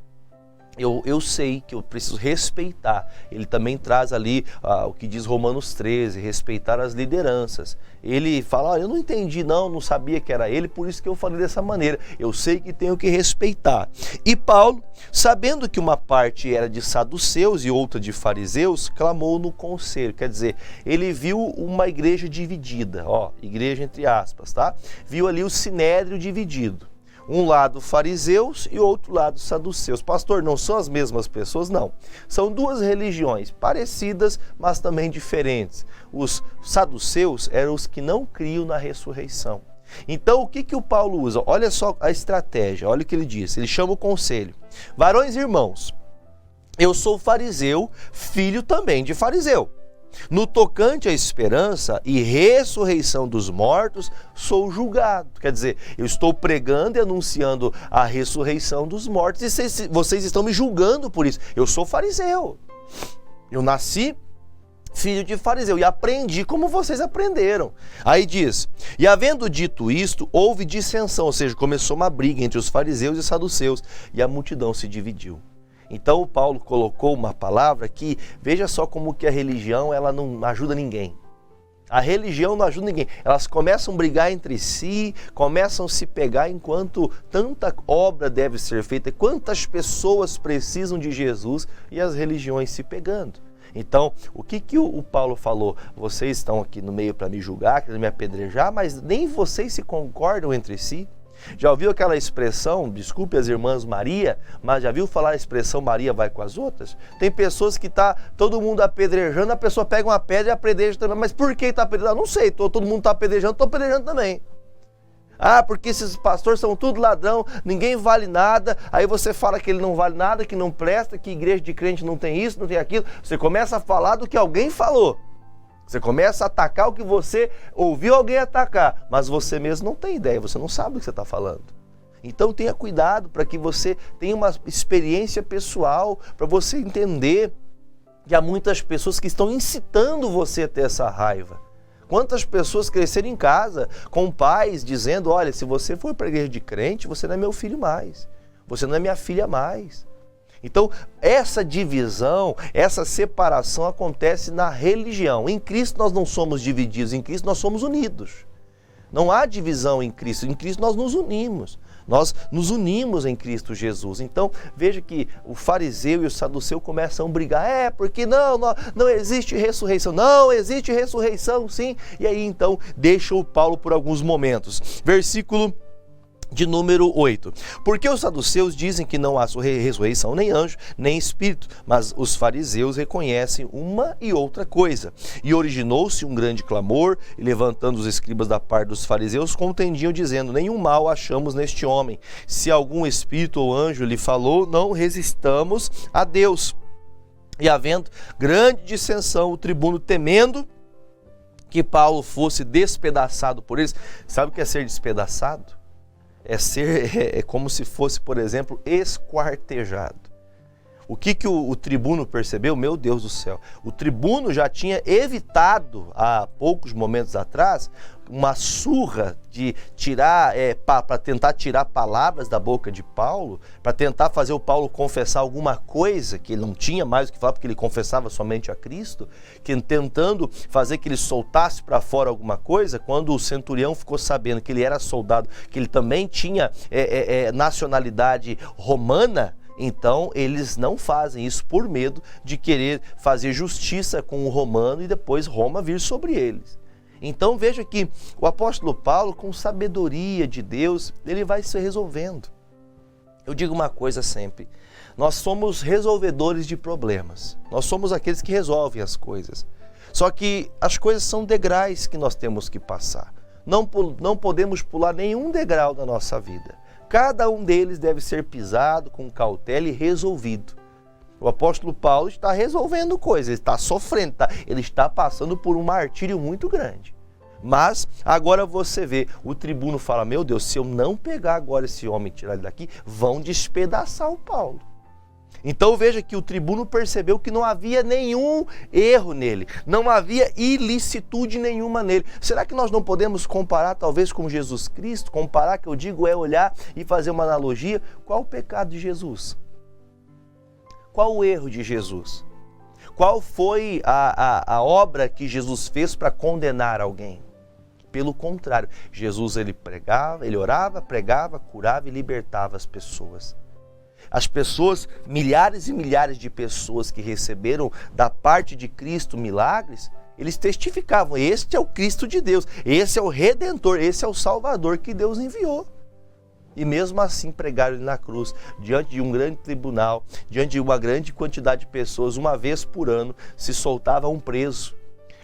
eu sei que eu preciso respeitar. Ele também traz ali o que diz Romanos 13, respeitar as lideranças. Ele fala, eu não entendi não sabia que era ele, por isso que eu falei dessa maneira. Eu sei que tenho que respeitar. E Paulo, sabendo que uma parte era de saduceus e outra de fariseus, clamou no conselho. Quer dizer, ele viu uma igreja dividida, igreja entre aspas, tá? Viu ali o sinédrio dividido. Um lado fariseus e outro lado saduceus. Pastor, não são as mesmas pessoas? Não. São duas religiões parecidas, mas também diferentes. Os saduceus eram os que não criam na ressurreição. Então, o que o Paulo usa? Olha só a estratégia, olha o que ele diz. Ele chama o conselho. Varões e irmãos, eu sou fariseu, filho também de fariseu. No tocante à esperança e ressurreição dos mortos, sou julgado. Quer dizer, eu estou pregando e anunciando a ressurreição dos mortos e vocês estão me julgando por isso. Eu sou fariseu. Eu nasci filho de fariseu e aprendi como vocês aprenderam. Aí diz, e havendo dito isto, houve dissensão, ou seja, começou uma briga entre os fariseus e saduceus e a multidão se dividiu. Então o Paulo colocou uma palavra que, veja só como que a religião ela não ajuda ninguém. A religião não ajuda ninguém. Elas começam a brigar entre si, começam a se pegar enquanto tanta obra deve ser feita, quantas pessoas precisam de Jesus e as religiões se pegando. Então, o que o Paulo falou? Vocês estão aqui no meio para me julgar, querendo me apedrejar, mas nem vocês se concordam entre si. Já ouviu aquela expressão, desculpe as irmãs Maria, mas já viu falar a expressão Maria vai com as outras? Tem pessoas que está todo mundo apedrejando, a pessoa pega uma pedra e apedreja também. Mas por que está apedrejando? Não sei, todo mundo está apedrejando, estou apedrejando também. Ah, porque esses pastores são tudo ladrão, ninguém vale nada, aí você fala que ele não vale nada, que não presta, que igreja de crente não tem isso, não tem aquilo. Você começa a falar do que alguém falou. Você começa a atacar o que você ouviu alguém atacar, mas você mesmo não tem ideia, você não sabe o que você está falando. Então tenha cuidado para que você tenha uma experiência pessoal, para você entender que há muitas pessoas que estão incitando você a ter essa raiva. Quantas pessoas cresceram em casa com pais dizendo, olha, se você for para a igreja de crente, você não é meu filho mais, você não é minha filha mais. Então, essa divisão, essa separação acontece na religião. Em Cristo nós não somos divididos, em Cristo nós somos unidos. Não há divisão em Cristo nós nos unimos. Nós nos unimos em Cristo Jesus. Então, veja que o fariseu e o saduceu começam a brigar. Porque não existe ressurreição. Não, existe ressurreição, sim. E aí, então, deixa o Paulo por alguns momentos. Versículo de número 8. Porque os saduceus dizem que não há ressurreição, nem anjo, nem espírito, mas os fariseus reconhecem uma e outra coisa. E originou-se um grande clamor, e levantando os escribas da parte dos fariseus, contendiam, dizendo, nenhum mal achamos neste homem. Se algum espírito ou anjo lhe falou, não resistamos a Deus. E havendo grande dissensão, o tribuno, temendo que Paulo fosse despedaçado por eles. Sabe o que é ser despedaçado? É como se fosse, por exemplo, esquartejado. O que o tribuno percebeu? Meu Deus do céu, o tribuno já tinha evitado, há poucos momentos atrás, uma surra de tirar, para tentar tirar palavras da boca de Paulo, para tentar fazer o Paulo confessar alguma coisa que ele não tinha mais o que falar, porque ele confessava somente a Cristo, tentando fazer que ele soltasse para fora alguma coisa. Quando o centurião ficou sabendo que ele era soldado, que ele também tinha nacionalidade romana, então eles não fazem isso por medo de querer fazer justiça com o romano e depois Roma vir sobre eles. Então veja que o apóstolo Paulo, com sabedoria de Deus, ele vai se resolvendo. Eu digo uma coisa sempre, nós somos resolvedores de problemas, nós somos aqueles que resolvem as coisas. Só que as coisas são degraus que nós temos que passar, não podemos pular nenhum degrau da nossa vida. Cada um deles deve ser pisado com cautela e resolvido. O apóstolo Paulo está resolvendo coisas, ele está sofrendo, ele está passando por um martírio muito grande. Mas agora você vê, o tribuno fala, meu Deus, se eu não pegar agora esse homem e tirar ele daqui, vão despedaçar o Paulo. Então veja que o tribuno percebeu que não havia nenhum erro nele, não havia ilicitude nenhuma nele. Será que nós não podemos comparar talvez com Jesus Cristo? Comparar, que eu digo, é olhar e fazer uma analogia. Qual o pecado de Jesus? Qual o erro de Jesus? Qual foi a obra que Jesus fez para condenar alguém? Pelo contrário, Jesus ele pregava, ele orava, pregava, curava e libertava as pessoas. As pessoas, milhares e milhares de pessoas que receberam da parte de Cristo milagres, eles testificavam, este é o Cristo de Deus, esse é o Redentor, esse é o Salvador que Deus enviou. E mesmo assim pregaram ele na cruz, diante de um grande tribunal, diante de uma grande quantidade de pessoas. Uma vez por ano se soltava um preso.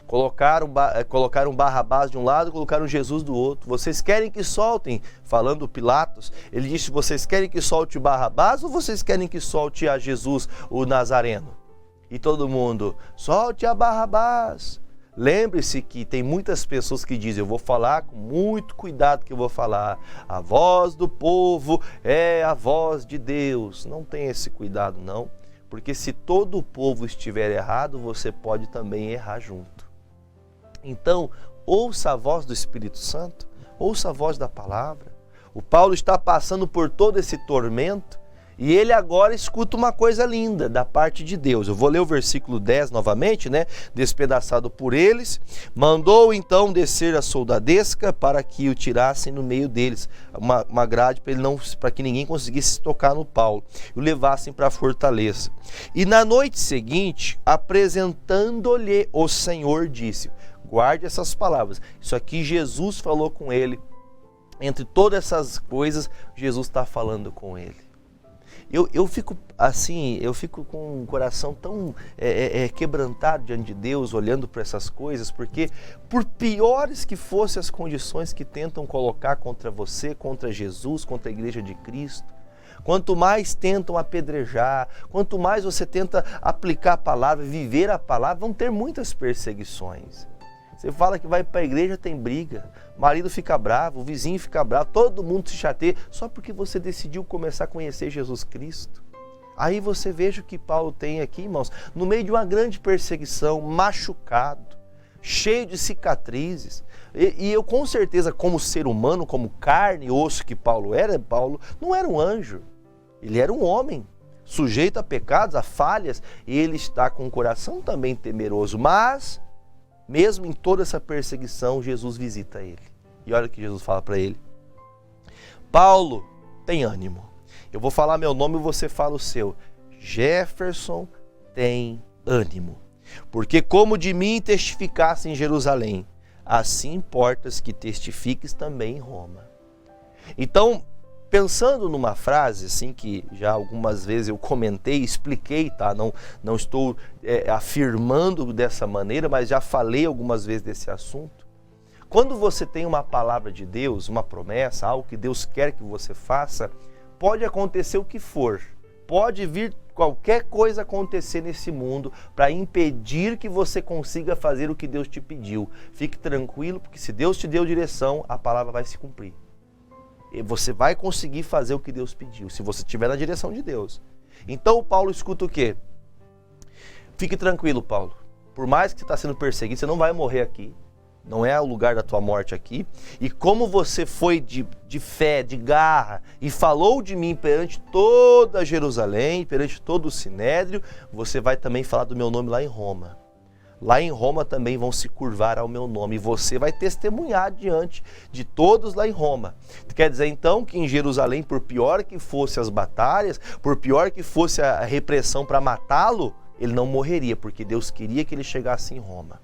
Colocaram Barrabás de um lado, colocaram Jesus do outro. Vocês querem que soltem? Falando Pilatos, ele disse, vocês querem que solte Barrabás ou vocês querem que solte a Jesus, o Nazareno? E todo mundo, solte a Barrabás. Lembre-se que tem muitas pessoas que dizem, eu vou falar com muito cuidado que eu vou falar. A voz do povo é a voz de Deus. Não tem esse cuidado não, porque se todo o povo estiver errado, você pode também errar junto. Então, ouça a voz do Espírito Santo, ouça a voz da palavra. O Paulo está passando por todo esse tormento e ele agora escuta uma coisa linda da parte de Deus. Eu vou ler o versículo 10 novamente, né? Despedaçado por eles. Mandou então descer a soldadesca para que o tirassem no meio deles. Uma grade para que ninguém conseguisse tocar no Paulo. E o levassem para a fortaleza. E na noite seguinte, apresentando-lhe o Senhor, disse... Guarde essas palavras. Isso aqui Jesus falou com ele. Entre todas essas coisas, Jesus está falando com ele. Eu fico assim, eu fico com um coração tão quebrantado diante de Deus, olhando para essas coisas, porque por piores que fossem as condições que tentam colocar contra você, contra Jesus, contra a igreja de Cristo, quanto mais tentam apedrejar, quanto mais você tenta aplicar a palavra, viver a palavra, vão ter muitas perseguições. Você fala que vai para a igreja, tem briga, o marido fica bravo, o vizinho fica bravo, todo mundo se chateia, só porque você decidiu começar a conhecer Jesus Cristo. Aí você veja o que Paulo tem aqui, irmãos, no meio de uma grande perseguição, machucado, cheio de cicatrizes. E eu com certeza, como ser humano, como carne e osso que Paulo não era um anjo, ele era um homem, sujeito a pecados, a falhas, e ele está com o coração também temeroso, mas... mesmo em toda essa perseguição, Jesus visita ele. E olha o que Jesus fala para ele. Paulo, tem ânimo. Eu vou falar meu nome e você fala o seu. Jefferson, tem ânimo. Porque como de mim testificasse em Jerusalém, assim importas que testifiques também em Roma. Então, pensando numa frase assim que já algumas vezes eu comentei, expliquei, tá? Não estou afirmando dessa maneira, mas já falei algumas vezes desse assunto. Quando você tem uma palavra de Deus, uma promessa, algo que Deus quer que você faça, pode acontecer o que for, pode vir qualquer coisa acontecer nesse mundo para impedir que você consiga fazer o que Deus te pediu. Fique tranquilo, porque se Deus te deu direção, a palavra vai se cumprir. Você vai conseguir fazer o que Deus pediu, se você estiver na direção de Deus. Então o Paulo escuta o quê? Fique tranquilo, Paulo. Por mais que você está sendo perseguido, você não vai morrer aqui. Não é o lugar da tua morte aqui. E como você foi de fé, de garra, e falou de mim perante toda Jerusalém, perante todo o Sinédrio, você vai também falar do meu nome lá em Roma. Lá em Roma também vão se curvar ao meu nome. E você vai testemunhar diante de todos lá em Roma. Quer dizer então que em Jerusalém, por pior que fossem as batalhas, por pior que fosse a repressão para matá-lo, ele não morreria, porque Deus queria que ele chegasse em Roma.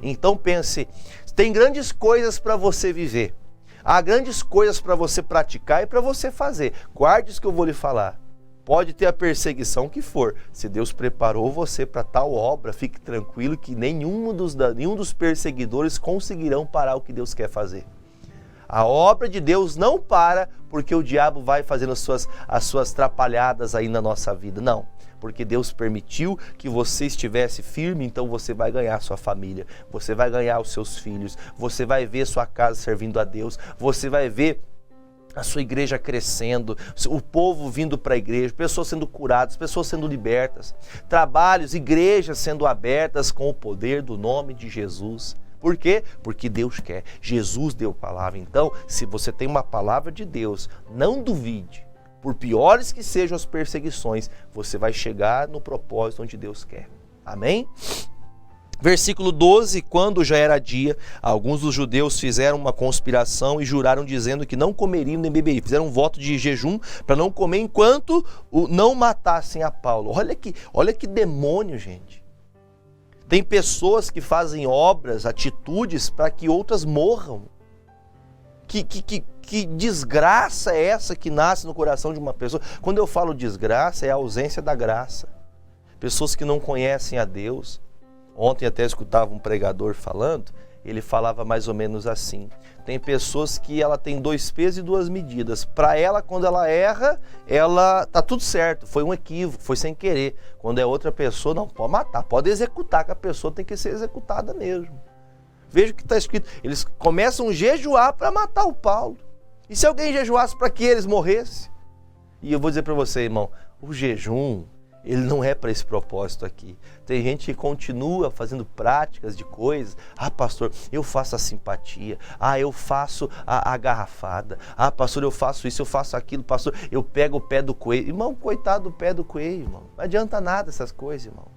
Então pense, tem grandes coisas para você viver. Há grandes coisas para você praticar e para você fazer. Guarde isso que eu vou lhe falar. Pode ter a perseguição que for. Se Deus preparou você para tal obra, fique tranquilo que nenhum dos perseguidores conseguirão parar o que Deus quer fazer. A obra de Deus não para porque o diabo vai fazendo as suas trapalhadas aí na nossa vida. Não, porque Deus permitiu que você estivesse firme, então você vai ganhar sua família, você vai ganhar os seus filhos, você vai ver sua casa servindo a Deus, você vai ver a sua igreja crescendo, o povo vindo para a igreja, pessoas sendo curadas, pessoas sendo libertas, trabalhos, igrejas sendo abertas com o poder do nome de Jesus. Por quê? Porque Deus quer. Jesus deu palavra. Então, se você tem uma palavra de Deus, não duvide. Por piores que sejam as perseguições, você vai chegar no propósito onde Deus quer. Amém? Versículo 12, quando já era dia, alguns dos judeus fizeram uma conspiração e juraram dizendo que não comeriam nem beberiam. Fizeram um voto de jejum para não comer enquanto não matassem a Paulo. Olha que demônio, gente. Tem pessoas que fazem obras, atitudes para que outras morram. Que desgraça é essa que nasce no coração de uma pessoa? Quando eu falo desgraça, é a ausência da graça. Pessoas que não conhecem a Deus. Ontem até escutava um pregador falando, ele falava mais ou menos assim. Tem pessoas que ela tem 2 pesos e 2 medidas. Para ela, quando ela erra, ela tá tudo certo, foi um equívoco, foi sem querer. Quando é outra pessoa, não, pode matar, pode executar, que a pessoa tem que ser executada mesmo. Veja o que está escrito, eles começam a jejuar para matar o Paulo. E se alguém jejuasse para que eles morressem? E eu vou dizer para você, irmão, o jejum, ele não é para esse propósito aqui. Tem gente que continua fazendo práticas de coisas. Ah, pastor, eu faço a simpatia. Ah, eu faço a garrafada. Ah, pastor, eu faço isso, eu faço aquilo. Pastor, eu pego o pé do coelho. Irmão, coitado do pé do coelho, irmão. Não adianta nada essas coisas, irmão.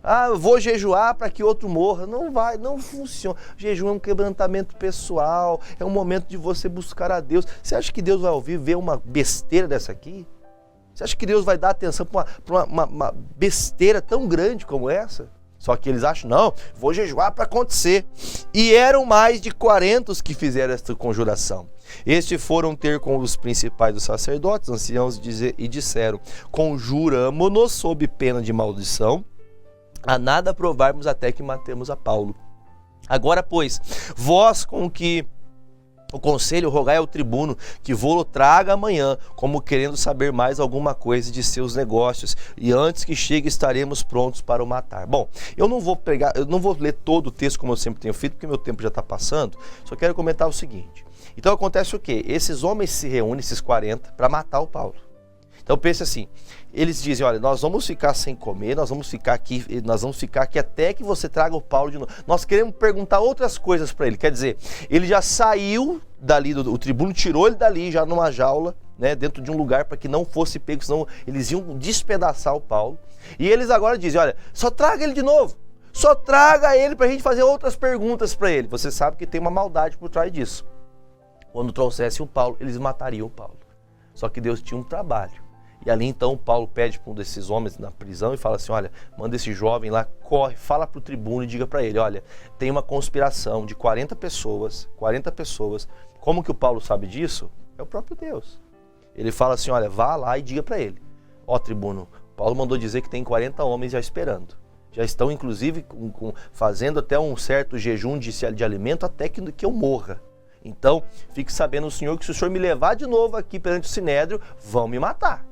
Ah, eu vou jejuar para que outro morra. Não vai, não funciona. O jejum é um quebrantamento pessoal. É um momento de você buscar a Deus. Você acha que Deus vai ouvir, ver uma besteira dessa aqui? Você acha que Deus vai dar atenção para uma besteira tão grande como essa? Só que eles acham, não, vou jejuar para acontecer. E eram mais de 40 os que fizeram esta conjuração. Estes foram ter com os principais dos sacerdotes, anciãos, e disseram, conjuramo-nos sob pena de maldição, a nada provarmos até que matemos a Paulo. Agora, pois, vós com que o conselho rogai ao tribuno que vô-lo traga amanhã, como querendo saber mais alguma coisa de seus negócios, e antes que chegue estaremos prontos para o matar. Bom, eu não vou ler todo o texto como eu sempre tenho feito, porque meu tempo já está passando, só quero comentar o seguinte. Então acontece o quê? Esses homens se reúnem, esses 40, para matar o Paulo. Então pense assim, eles dizem, olha, nós vamos ficar sem comer, nós vamos ficar aqui até que você traga o Paulo de novo. Nós queremos perguntar outras coisas para ele, quer dizer, ele já saiu dali, o tribuno tirou ele dali já numa jaula, né, dentro de um lugar para que não fosse pego, senão eles iam despedaçar o Paulo. E eles agora dizem, olha, só traga ele de novo, só traga ele para a gente fazer outras perguntas para ele. Você sabe que tem uma maldade por trás disso. Quando trouxesse o Paulo, eles matariam o Paulo. Só que Deus tinha um trabalho. E ali então Paulo pede para um desses homens na prisão e fala assim, olha, manda esse jovem lá, corre, fala para o tribuno e diga para ele, olha, tem uma conspiração de 40 pessoas, como que o Paulo sabe disso? É o próprio Deus. Ele fala assim, olha, vá lá e diga para ele, ó tribuno, Paulo mandou dizer que tem 40 homens já esperando, já estão inclusive fazendo até um certo jejum de alimento até que eu morra. Então, fique sabendo o senhor que se o senhor me levar de novo aqui perante o Sinédrio, vão me matar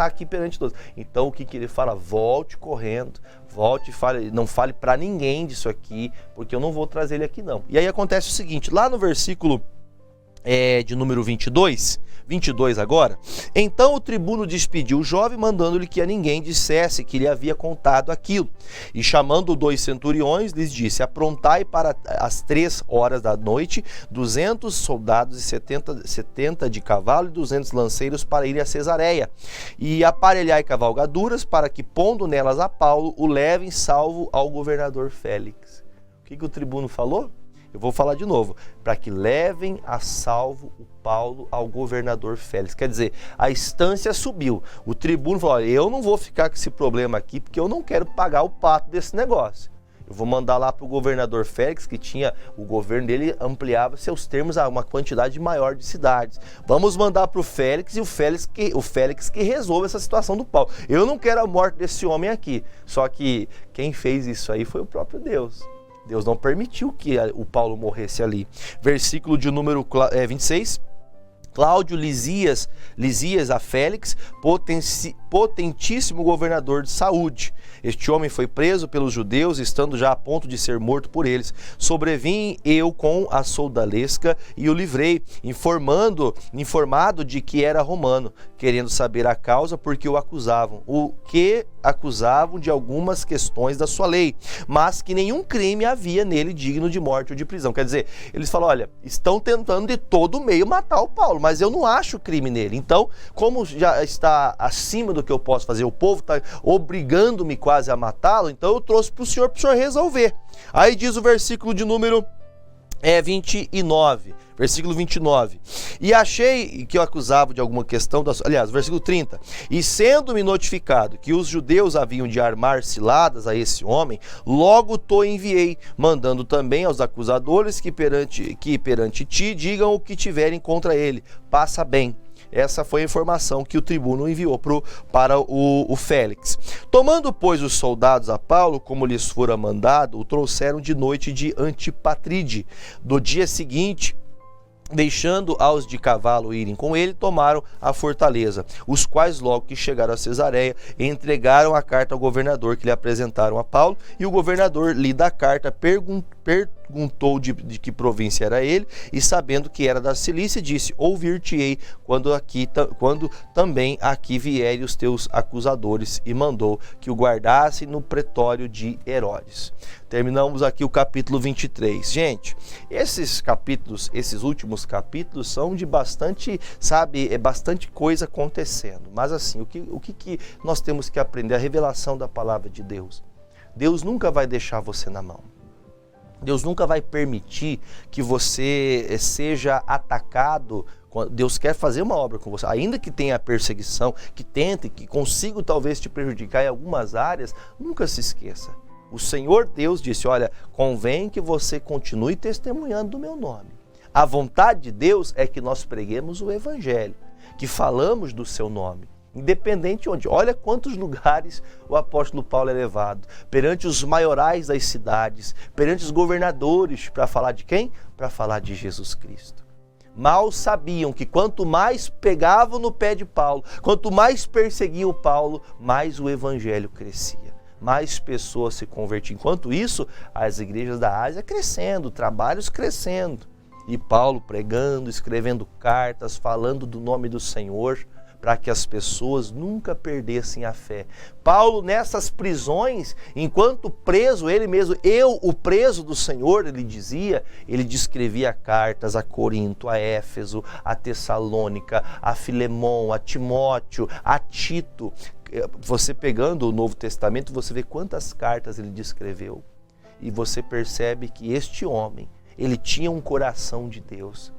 aqui perante todos. Então o que ele fala? Volte correndo, volte e fale, não fale para ninguém disso aqui, porque eu não vou trazer ele aqui não. E aí acontece o seguinte, lá no versículo de número 22 agora, então o tribuno despediu o jovem, mandando-lhe que a ninguém dissesse que lhe havia contado aquilo. E chamando 2 centuriões, lhes disse, aprontai para as 3 horas da noite 200 soldados e 70 de cavalo e 200 lanceiros para ir a Cesareia. E aparelhai cavalgaduras para que, pondo nelas a Paulo, o levem salvo ao governador Félix. O que o tribuno falou? Eu vou falar de novo, para que levem a salvo o Paulo ao governador Félix. Quer dizer, a instância subiu. O tribuno falou, olha, eu não vou ficar com esse problema aqui, porque eu não quero pagar o pato desse negócio. Eu vou mandar lá para o governador Félix, que tinha, o governo dele ampliava seus termos a uma quantidade maior de cidades. Vamos mandar para o Félix e o Félix que resolve essa situação do Paulo. Eu não quero a morte desse homem aqui. Só que quem fez isso aí foi o próprio Deus. Deus não permitiu que o Paulo morresse ali. Versículo de número 26. Cláudio Lisias a Félix, potentíssimo governador de saúde. Este homem foi preso pelos judeus, estando já a ponto de ser morto por eles. Sobrevim eu com a soldalesca e o livrei, informado de que era romano, querendo saber a causa porque o acusavam. O que acusavam de algumas questões da sua lei, mas que nenhum crime havia nele digno de morte ou de prisão. Quer dizer, eles falam, olha, estão tentando de todo meio matar o Paulo, mas eu não acho crime nele. Então, como já está acima do que eu posso fazer, o povo está obrigando-me quase a matá-lo, então eu trouxe para o senhor resolver. Aí diz o versículo de número 29, versículo 29. E achei que eu acusava de alguma questão, versículo 30. E sendo-me notificado que os judeus haviam de armar ciladas a esse homem, logo to enviei, mandando também aos acusadores que perante ti digam o que tiverem contra ele. Passa bem. essa foi a informação que o tribuno enviou para o Félix. Tomando, pois, os soldados a Paulo, como lhes fora mandado, o trouxeram de noite de Antipatride. Do dia seguinte, deixando aos de cavalo irem com ele, tomaram a fortaleza, os quais logo que chegaram a Cesareia, entregaram a carta ao governador, que lhe apresentaram a Paulo, e o governador, lida a carta, perguntou de que província era ele, e sabendo que era da Cilícia, disse: ouvir-te-ei quando também aqui vierem os teus acusadores, e mandou que o guardassem no pretório de Herodes. Terminamos aqui o capítulo 23. Gente, esses últimos capítulos são de bastante, bastante coisa acontecendo. Mas assim, o que nós temos que aprender? A revelação da palavra de Deus. Deus nunca vai deixar você na mão. Deus nunca vai permitir que você seja atacado. Deus quer fazer uma obra com você, ainda que tenha perseguição, que tente, que consiga talvez te prejudicar em algumas áreas. Nunca se esqueça. O Senhor Deus disse: olha, convém que você continue testemunhando do meu nome. A vontade de Deus é que nós preguemos o Evangelho, que falamos do seu nome, independente de onde. Olha quantos lugares o apóstolo Paulo é levado, perante os maiorais das cidades, perante os governadores, para falar de quem? Para falar de Jesus Cristo. Mal sabiam que quanto mais pegavam no pé de Paulo, quanto mais perseguiam Paulo, mais o Evangelho crescia. Mais pessoas se convertiam. Enquanto isso, as igrejas da Ásia crescendo, trabalhos crescendo. E Paulo pregando, escrevendo cartas, falando do nome do Senhor, para que as pessoas nunca perdessem a fé. Paulo, nessas prisões, enquanto preso, ele mesmo, o preso do Senhor, ele dizia, ele descrevia cartas a Corinto, a Éfeso, a Tessalônica, a Filemon, a Timóteo, a Tito. Você pegando o Novo Testamento, você vê quantas cartas ele descreveu. E você percebe que este homem, ele tinha um coração de Deus.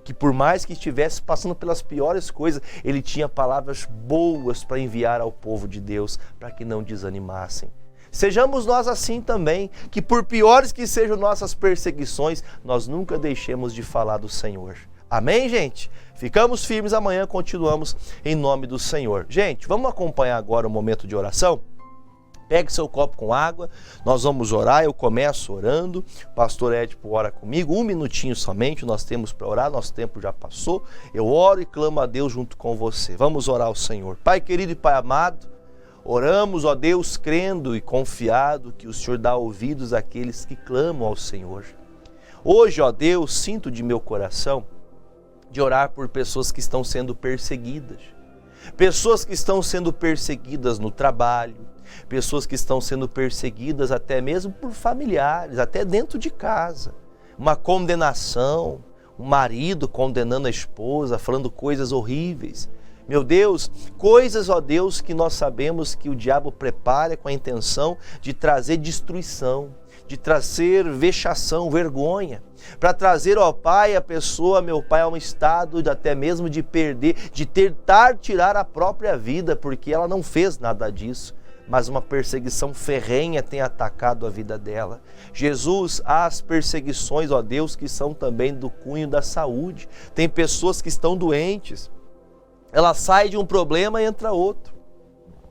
Que por mais que estivesse passando pelas piores coisas, ele tinha palavras boas para enviar ao povo de Deus, para que não desanimassem. Sejamos nós assim também, que por piores que sejam nossas perseguições, nós nunca deixemos de falar do Senhor. Amém, gente? Ficamos firmes, amanhã continuamos em nome do Senhor. Gente, vamos acompanhar agora o momento de oração? Pegue seu copo com água, nós vamos orar, eu começo orando, o pastor Edipo ora comigo, 1 minutinho somente nós temos para orar, nosso tempo já passou, eu oro e clamo a Deus junto com você. Vamos orar ao Senhor. Pai querido e Pai amado, oramos, ó Deus, crendo e confiado que o Senhor dá ouvidos àqueles que clamam ao Senhor. Hoje, ó Deus, sinto de meu coração de orar por pessoas que estão sendo perseguidas, pessoas que estão sendo perseguidas no trabalho, pessoas que estão sendo perseguidas até mesmo por familiares, até dentro de casa. Uma condenação, um marido condenando a esposa, falando coisas horríveis. Meu Deus, coisas, ó Deus, que nós sabemos que o diabo prepara com a intenção de trazer destruição, de trazer vexação, vergonha, para trazer, ó Pai, a pessoa, meu Pai, a um estado de até mesmo de perder, de tentar tirar a própria vida, porque ela não fez nada disso, mas uma perseguição ferrenha tem atacado a vida dela. Jesus, há as perseguições, ó Deus, que são também do cunho da saúde. Tem pessoas que estão doentes, ela sai de um problema e entra outro.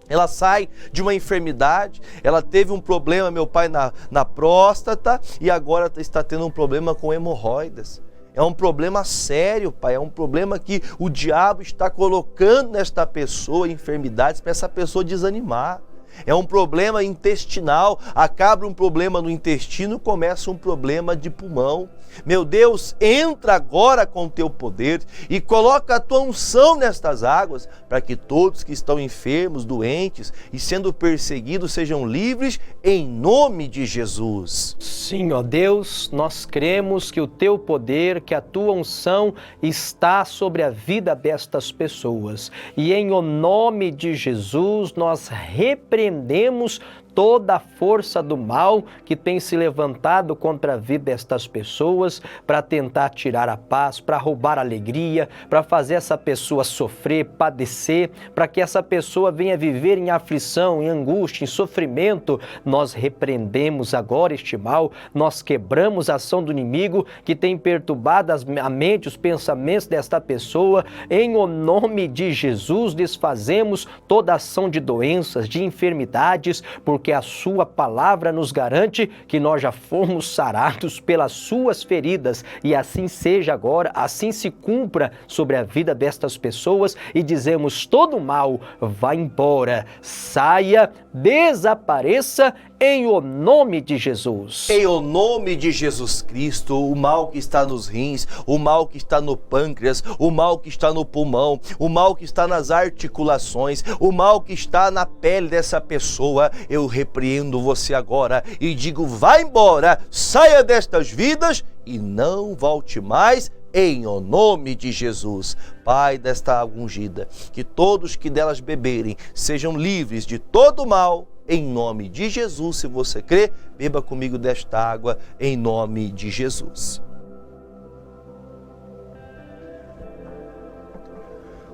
Ela sai de uma enfermidade, ela teve um problema, meu Pai, na próstata e agora está tendo um problema com hemorroidas. É um problema sério, Pai, é um problema que o diabo está colocando nesta pessoa, enfermidades, para essa pessoa desanimar. É um problema intestinal, acaba um problema no intestino, começa um problema de pulmão. Meu Deus, entra agora com o teu poder e coloca a tua unção nestas águas, para que todos que estão enfermos, doentes e sendo perseguidos sejam livres em nome de Jesus. Sim, ó Deus, nós cremos que o teu poder, que a tua unção está sobre a vida destas pessoas. E em o nome de Jesus nós repreendemos toda a força do mal que tem se levantado contra a vida destas pessoas para tentar tirar a paz, para roubar a alegria, para fazer essa pessoa sofrer, padecer, para que essa pessoa venha viver em aflição, em angústia, em sofrimento. Nós repreendemos agora este mal, nós quebramos a ação do inimigo que tem perturbado a mente, os pensamentos desta pessoa. Em o nome de Jesus, desfazemos toda ação de doenças, de enfermidades, porque a sua palavra nos garante que nós já fomos sarados pelas suas feridas, e assim seja agora, assim se cumpra sobre a vida destas pessoas, e dizemos: todo mal vá embora, saia, desapareça em o nome de Jesus. Em o nome de Jesus Cristo, o mal que está nos rins, o mal que está no pâncreas, o mal que está no pulmão, o mal que está nas articulações, o mal que está na pele dessa pessoa, eu repreendo você agora e digo: vai embora, saia destas vidas e não volte mais, em o nome de Jesus. Pai, desta água ungida, que todos que delas beberem sejam livres de todo mal, em nome de Jesus. Se você crê, beba comigo desta água, em nome de Jesus.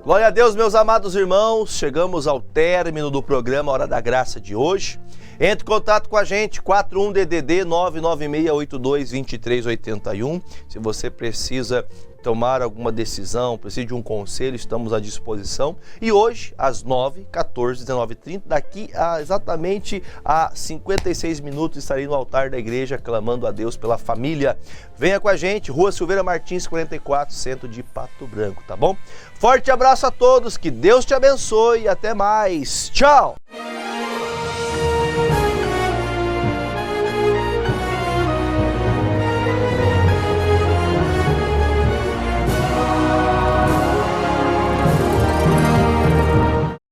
Glória a Deus, meus amados irmãos, chegamos ao término do programa Hora da Graça de hoje. Entre em contato com a gente, 41-DDD 996822381. Se você precisa tomar alguma decisão, precisa de um conselho, estamos à disposição. E hoje, às 9, 14, 19h30, daqui a exatamente a 56 minutos, estarei no altar da igreja clamando a Deus pela família. Venha com a gente, Rua Silveira Martins, 44, centro de Pato Branco, tá bom? Forte abraço a todos, que Deus te abençoe e até mais. Tchau!